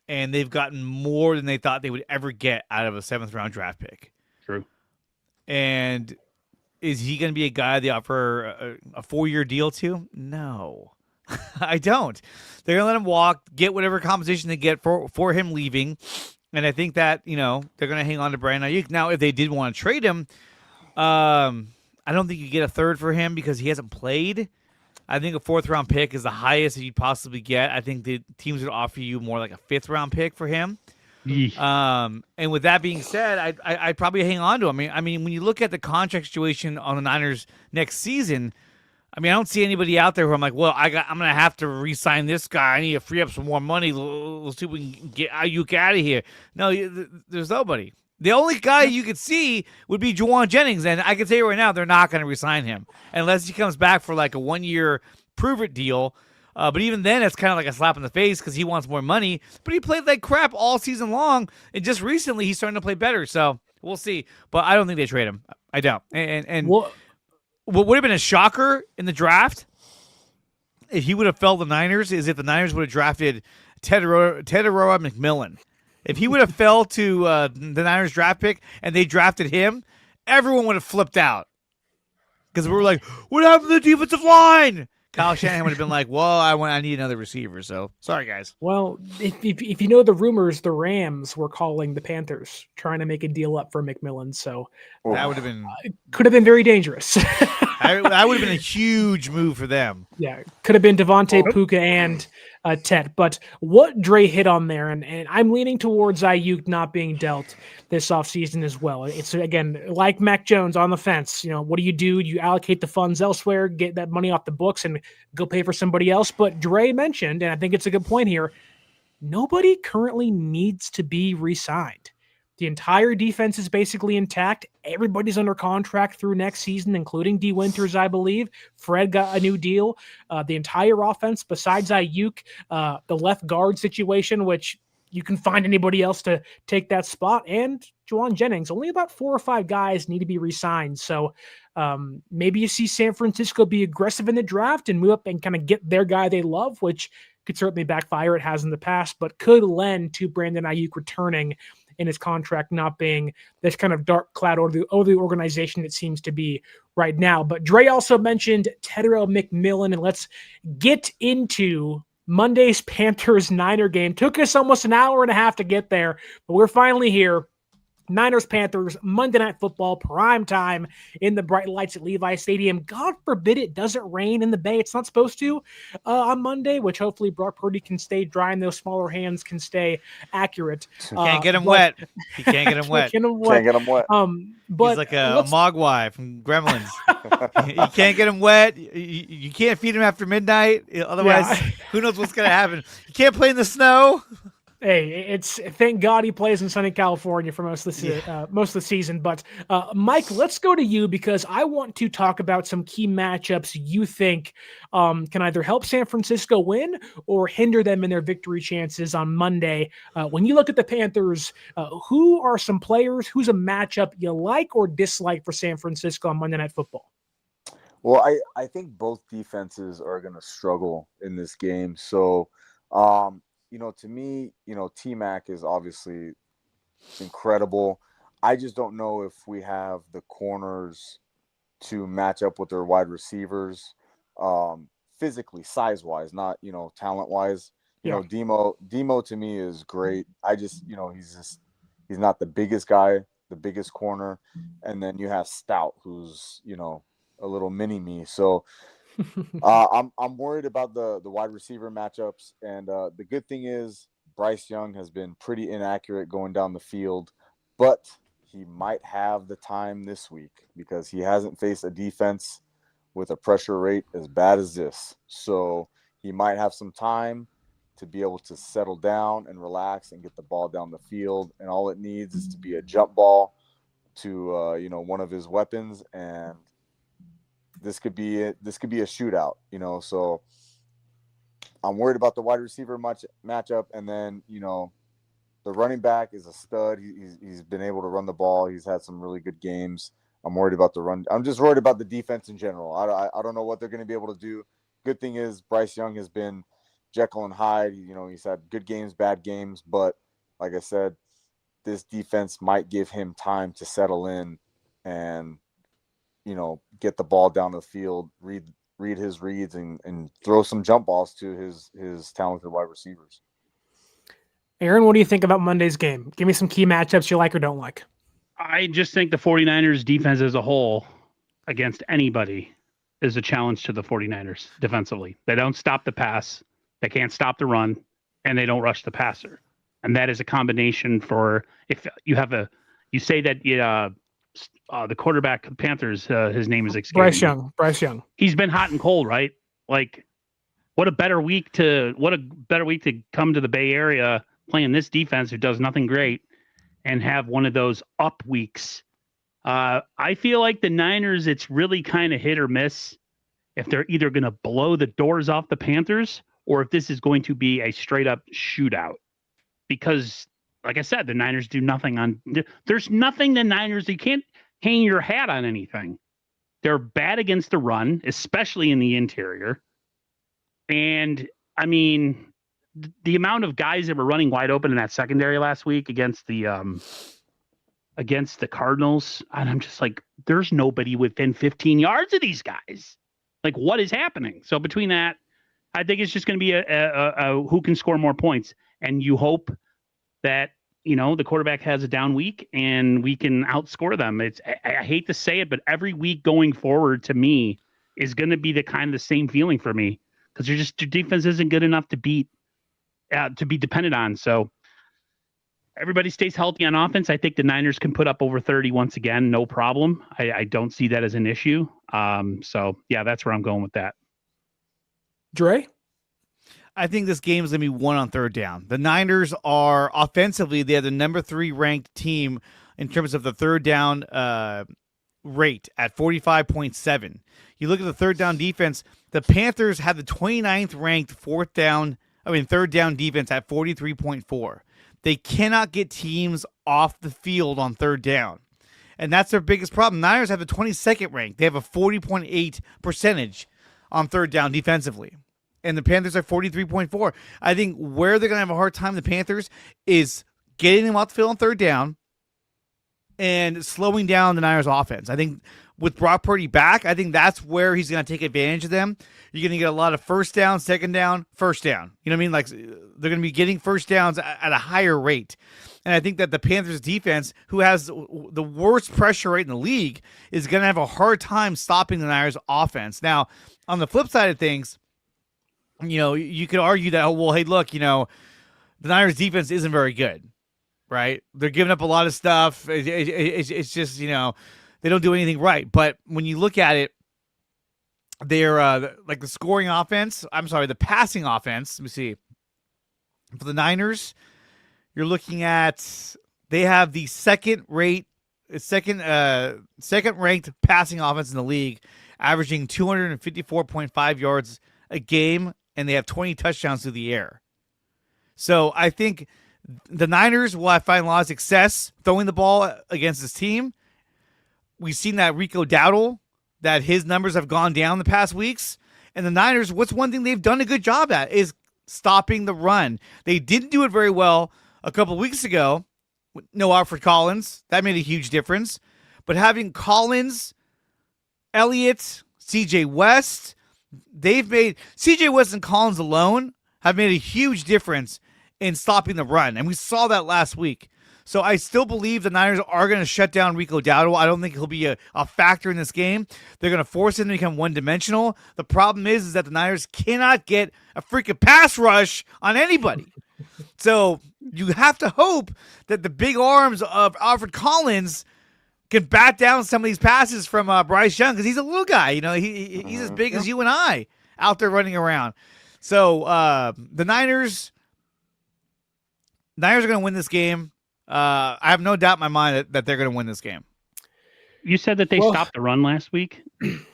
and they've gotten more than they thought they would ever get out of a 7th-round draft pick. True. And is he going to be a guy they offer a 4-year deal to? No. I don't. They're going to let him walk, get whatever compensation they get for him leaving. And I think that, they're going to hang on to Brandon Aiyuk. Now, if they did want to trade him, I don't think you get a 3rd for him because he hasn't played. I think a 4th-round pick is the highest that you'd possibly get. I think the teams would offer you more like a 5th-round pick for him. And with that being said, I'd probably hang on to him. I mean, when you look at the contract situation on the Niners next season, I don't see anybody out there who I'm like, well, I'm going to have to re-sign this guy. I need to free up some more money. Let's see if we can get Aiyuk out of here. No, there's nobody. The only guy you could see would be Juwan Jennings, and I can tell you right now, they're not going to re-sign him unless he comes back for like a 1-year prove-it deal. But even then, it's kind of like a slap in the face because he wants more money. But he played like crap all season long, and just recently he's starting to play better. So we'll see. But I don't think they trade him. I don't. And what would have been a shocker in the draft if he would have fell the Niners is if the Niners would have drafted Tedoroa McMillan. If he would have fell to the Niners draft pick and they drafted him, everyone would have flipped out. Because we were like, what happened to the defensive line? Kyle Shanahan would have been like, "Well, I need another receiver." So sorry, guys. Well, if you know the rumors, the Rams were calling the Panthers, trying to make a deal up for McMillan. So That would have been could have been very dangerous. that would have been a huge move for them. Yeah, could have been Devontae, Puka, and Tet. But what Dre hit on there, and I'm leaning towards Aiyuk not being dealt this offseason as well. It's, again, like Mac Jones on the fence. What do? You allocate the funds elsewhere, get that money off the books, and go pay for somebody else. But Dre mentioned, and I think it's a good point here, nobody currently needs to be re-signed. The entire defense is basically intact. Everybody's under contract through next season, including D. Winters, I believe. Fred got a new deal. The entire offense, besides Aiyuk, the left guard situation, which you can find anybody else to take that spot, and Juwan Jennings. Only about 4 or 5 guys need to be re-signed. So maybe you see San Francisco be aggressive in the draft and move up and kind of get their guy they love, which could certainly backfire. It has in the past, but could lend to Brandon Aiyuk returning in his contract not being this kind of dark cloud over the organization it seems to be right now. But Dre also mentioned Tedero McMillan, and let's get into Monday's Panthers-Niner game. Took us almost an hour and a half to get there, but we're finally here. Niners-Panthers, Monday Night Football, prime time in the bright lights at Levi Stadium. God forbid it doesn't rain in the Bay. It's not supposed to on Monday, which hopefully Brock Purdy can stay dry and those smaller hands can stay accurate. Can't get him wet. He can't get him wet. Can't get him wet. But he's like a Mogwai from Gremlins. You can't get him wet. You can't feed him after midnight. Otherwise, Who knows what's going to happen. You can't play in the snow. Hey, thank God he plays in sunny California for most of the season. But Mike, let's go to you because I want to talk about some key matchups you think can either help San Francisco win or hinder them in their victory chances on Monday. When you look at the Panthers, who are some players? Who's a matchup you like or dislike for San Francisco on Monday Night Football? Well, I think both defenses are going to struggle in this game. So. To me, T-Mac is obviously incredible. I just don't know if we have the corners to match up with their wide receivers physically, size-wise, not, talent-wise. Demo to me is great. I just, he's not the biggest guy, the biggest corner. And then you have Stout, who's, a little mini-me. So I'm worried about the wide receiver matchups, and the good thing is Bryce Young has been pretty inaccurate going down the field, but he might have the time this week because he hasn't faced a defense with a pressure rate as bad as this. So he might have some time to be able to settle down and relax and get the ball down the field, and all it needs is to be a jump ball to one of his weapons, and this could be a shootout, so I'm worried about the wide receiver matchup. And then, the running back is a stud. He's been able to run the ball. He's had some really good games. I'm worried about the run. I'm just worried about the defense in general. I don't know what they're going to be able to do. Good thing is Bryce Young has been Jekyll and Hyde. He's had good games, bad games, but like I said, this defense might give him time to settle in and get the ball down the field, read his reads, and throw some jump balls to his talented wide receivers. Aaron, what do you think about Monday's game? Give me some key matchups you like or don't like. I just think the 49ers defense as a whole against anybody is a challenge to the 49ers defensively. They don't stop the pass, they can't stop the run, and they don't rush the passer. And that is a combination for if you have you say that the quarterback of Panthers, his name is Bryce Young. He's been hot and cold, right? Like, what a better week to come to the Bay Area playing this defense who does nothing great and have one of those up weeks. I feel like the Niners, it's really kind of hit or miss if they're either going to blow the doors off the Panthers or if this is going to be a straight up shootout. Because, like I said, the Niners do nothing there's nothing the Niners, you can't hang your hat on anything. They're bad against the run, especially in the interior. And I mean, the amount of guys that were running wide open in that secondary last week against the Cardinals, and I'm just like, there's nobody within 15 yards of these guys. Like, what is happening? So between that, I think it's just going to be a who can score more points. And you hope that, the quarterback has a down week and we can outscore them. I hate to say it, but every week going forward to me is going to be the same feeling for me, because your defense isn't good enough to be dependent on. So everybody stays healthy on offense. I think the Niners can put up over 30 once again, no problem. I don't see that as an issue. So yeah, that's where I'm going with that. Dre? I think this game is going to be won on third down. The Niners are offensively, they have the number 3 ranked team in terms of the third down rate at 45.7. You look at the third down defense, the Panthers have the 29th ranked third down defense at 43.4. They cannot get teams off the field on third down. And that's their biggest problem. Niners have the 22nd ranked. They have a 40.8 percentage on third down defensively. And the Panthers are 43.4. I think where they're going to have a hard time, the Panthers, is getting them off the field on third down and slowing down the Niners offense. I think with Brock Purdy back, I think that's where he's going to take advantage of them. You're going to get a lot of first down, second down, first down. You know what I mean? Like, they're going to be getting first downs at a higher rate. And I think that the Panthers defense, who has the worst pressure rate in the league, is going to have a hard time stopping the Niners offense. Now, on the flip side of things, you could argue that, hey, look, the Niners defense isn't very good, right? They're giving up a lot of stuff. It's just, they don't do anything right. But when you look at it, they're like the the passing offense. Let me see. For the Niners, you're looking at, they have the second ranked passing offense in the league, averaging 254.5 yards a game, and they have 20 touchdowns through the air. So I think the Niners will find a lot of success throwing the ball against this team. We've seen that Rico Dowdle, that his numbers have gone down the past weeks. And the Niners, what's one thing they've done a good job at is stopping the run. They didn't do it very well a couple of weeks ago. No Alfred Collins. That made a huge difference. But having Collins, Elliott, CJ West, CJ West and Collins alone have made a huge difference in stopping the run. And we saw that last week. So I still believe the Niners are going to shut down Rico Dowdle. I don't think he'll be a factor in this game. They're going to force him to become one-dimensional. The problem is that the Niners cannot get a freaking pass rush on anybody. So you have to hope that the big arms of Alfred Collins can bat down some of these passes from Bryce Young, because he's a little guy. He's as big as you and I out there running around. So the Niners are going to win this game. I have no doubt in my mind that they're going to win this game. You said that they stopped the run last week.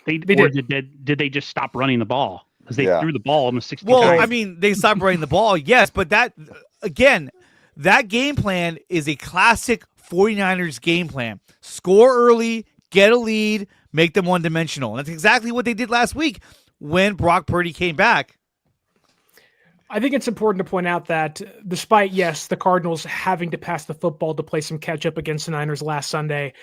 They did. Did they just stop running the ball? Because they threw the ball almost 60 times. Well, I mean, they stopped running the ball, yes, but that game plan is a classic 49ers game plan. Score early, get a lead, make them one-dimensional. And that's exactly what they did last week when Brock Purdy came back. I think it's important to point out that despite, yes, the Cardinals having to pass the football to play some catch-up against the Niners last Sunday,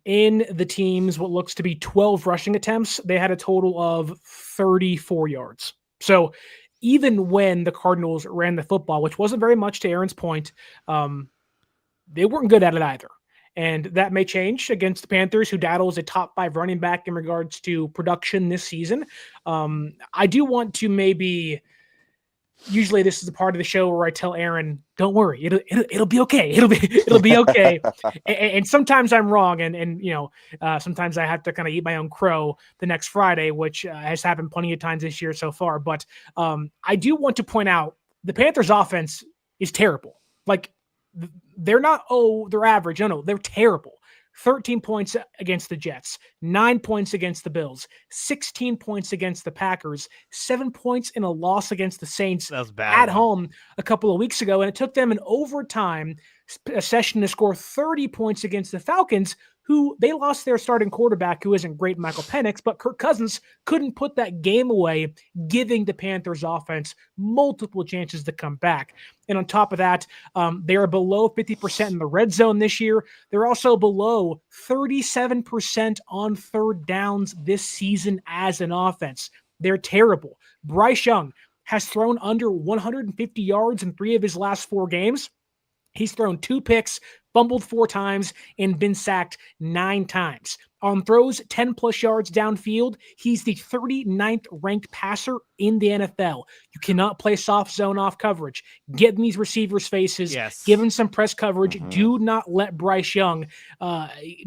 in the team's what looks to be 12 rushing attempts, they had a total of 34 yards. So even when the Cardinals ran the football, which wasn't very much to Aaron's point, they weren't good at it either. And that may change against the Panthers, who Dowdle is a top 5 running back in regards to production this season. I do want to maybe... Usually this is a part of the show where I tell Aaron, don't worry, it'll be okay. It'll be okay. and sometimes I'm wrong. And sometimes I have to kind of eat my own crow the next Friday, which has happened plenty of times this year so far. But I do want to point out the Panthers offense is terrible. Like, they're not, they're average. No, they're terrible. 13 points against the Jets, 9 points against the Bills, 16 points against the Packers, 7 points in a loss against the Saints at home a couple of weeks ago. And it took them an overtime session to score 30 points against the Falcons, who they lost their starting quarterback, who isn't great, Michael Penix, but Kirk Cousins couldn't put that game away, giving the Panthers offense multiple chances to come back. And on top of that, they are below 50% in the red zone this year. They're also below 37% on third downs this season as an offense. They're terrible. Bryce Young has thrown under 150 yards in 3 of his last 4 games. He's thrown 2 picks, fumbled 4 times, and been sacked 9 times. On throws 10-plus yards downfield, he's the 39th ranked passer in the NFL. You cannot play soft zone off coverage. Get in these receivers' faces. Yes. Give them some press coverage. Mm-hmm. Do not let Bryce Young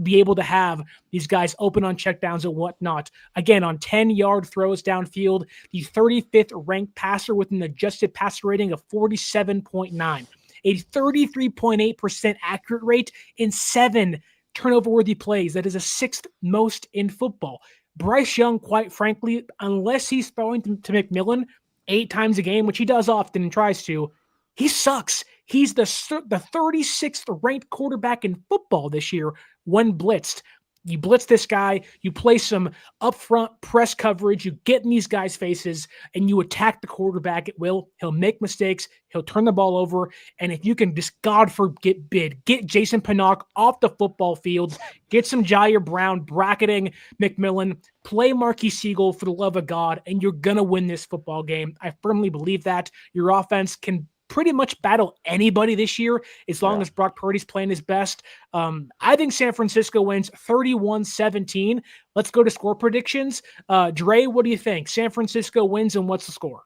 be able to have these guys open on checkdowns and whatnot. Again, on 10-yard throws downfield, the 35th ranked passer with an adjusted passer rating of 47.9. A 33.8% accurate rate in 7 turnover-worthy plays. That is a 6th most in football. Bryce Young, quite frankly, unless he's throwing to McMillan 8 times a game, which he does often and tries to, he sucks. He's the 36th ranked quarterback in football this year when blitzed. You blitz this guy, you play some upfront press coverage, you get in these guys' faces, and you attack the quarterback at will. He'll make mistakes, he'll turn the ball over, and if you can just, God forbid, get Jason Pinnock off the football field, get some Jair Brown bracketing McMillan, play Marquis Siegel for the love of God, and you're going to win this football game. I firmly believe that. Your offense can pretty much battle anybody this year as long as Brock Purdy's playing his best. I think San Francisco wins 31-17. Let's go to score predictions. Dre, what do you think? San Francisco wins, and what's the score?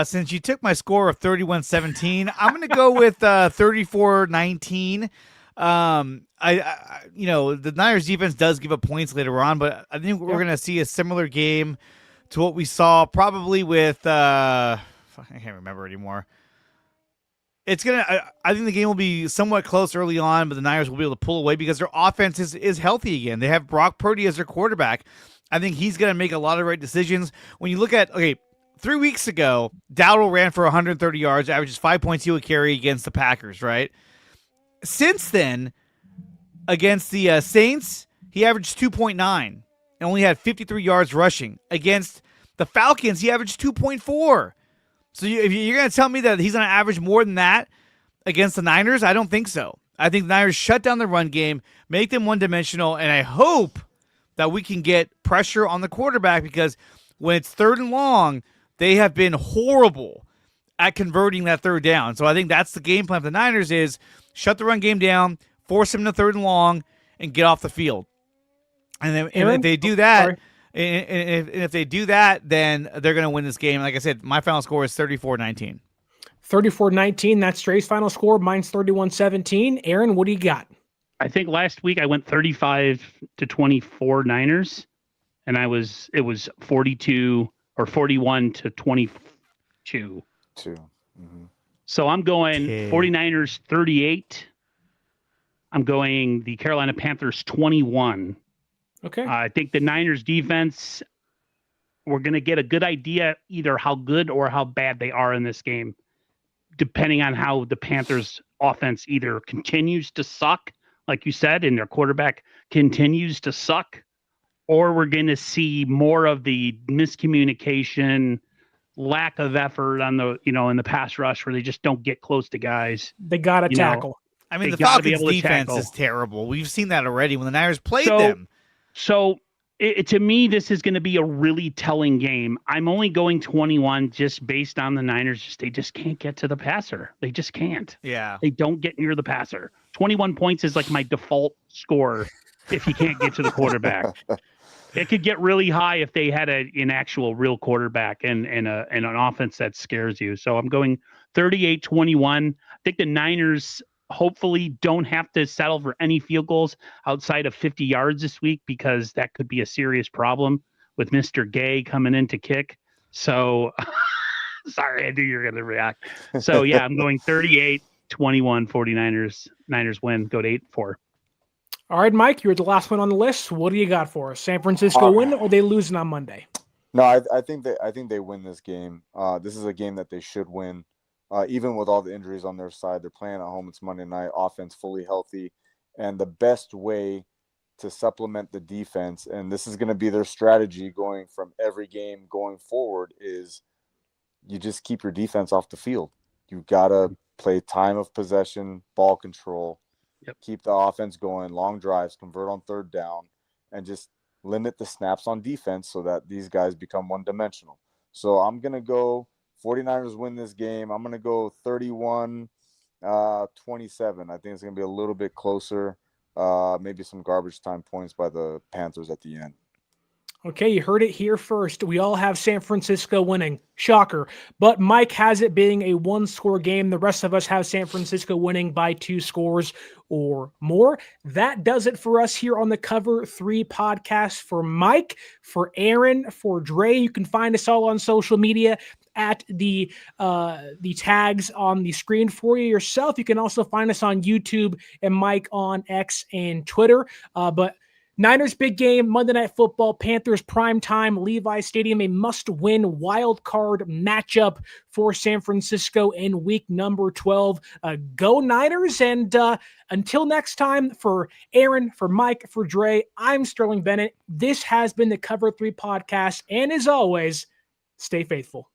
Since you took my score of 31-17, I'm going to go with 34-19. The Niners defense does give up points later on, but I think we're going to see a similar game to what we saw probably with I can't remember anymore. I think the game will be somewhat close early on, but the Niners will be able to pull away because their offense is healthy again. They have Brock Purdy as their quarterback. I think he's going to make a lot of right decisions. When you look at, 3 weeks ago, Dowdle ran for 130 yards, averages 5.2 a carry against the Packers, right? Since then, against the Saints, he averaged 2.9 and only had 53 yards rushing. Against the Falcons, he averaged 2.4. So if you're going to tell me that he's going to average more than that against the Niners, I don't think so. I think the Niners shut down the run game, make them one-dimensional, and I hope that we can get pressure on the quarterback because when it's 3rd and long, they have been horrible at converting that 3rd down. So I think that's the game plan for the Niners is shut the run game down, force them to 3rd and long, and get off the field. And then if they do that... And if they do that, then they're going to win this game. Like I said, my final score is 34-19. 34-19, that's Dre's final score. Mine's 31-17. Aaron, what do you got? I think last week I went 35-24 Niners, and it was 42 or 41-22. Mm-hmm. So I'm going 49ers 38. I'm going the Carolina Panthers 21. Okay. I think the Niners defense, we're going to get a good idea either how good or how bad they are in this game, depending on how the Panthers offense either continues to suck, like you said, and their quarterback continues to suck, or we're going to see more of the miscommunication, lack of effort on the, in the pass rush where they just don't get close to guys. They got to tackle. I mean, the Falcons' defense is terrible. We've seen that already when the Niners played them. So to me, this is going to be a really telling game. I'm only going 21 just based on the Niners. They just can't get to the passer. They just can't. Yeah. They don't get near the passer. 21 points is like my default score if you can't get to the quarterback. It could get really high if they had an actual real quarterback and an offense that scares you. So I'm going 38-21. I think the Niners hopefully don't have to settle for any field goals outside of 50 yards this week because that could be a serious problem with Mr. Gay coming in to kick. So sorry, I knew you were going to react. So yeah, I'm going 38-21 49ers. Niners win, go to 8-4. All right, Mike, you're the last one on the list. What do you got for us? San Francisco win or they losing on Monday? No, I think they win this game. This is a game that they should win. Even with all the injuries on their side, they're playing at home. It's Monday night. Offense fully healthy, And the best way to supplement the defense, and this is going to be their strategy going from every game going forward, is you just keep your defense off the field. You got to play time of possession, ball control, keep the offense going, long drives, convert on third down, and just limit the snaps on defense so that these guys become one-dimensional. So I'm going to go 49ers win this game. I'm going to go 31-27. I think it's going to be a little bit closer. Maybe some garbage time points by the Panthers at the end. Okay, you heard it here first. We all have San Francisco winning. Shocker. But Mike has it being a one-score game. The rest of us have San Francisco winning by 2 scores or more. That does it for us here on the Cover 3 podcast. For Mike, for Aaron, for Dre, you can find us all on social media at the tags on the screen for you yourself. You can also find us on YouTube and Mike on X and Twitter. But Niners big game, Monday Night Football, Panthers prime time, Levi Stadium, a must-win wild card matchup for San Francisco in week number 12. Go Niners, and until next time, for Aaron, for Mike, for Dre, I'm Sterling Bennett. This has been the Cover 3 podcast, and as always, stay faithful.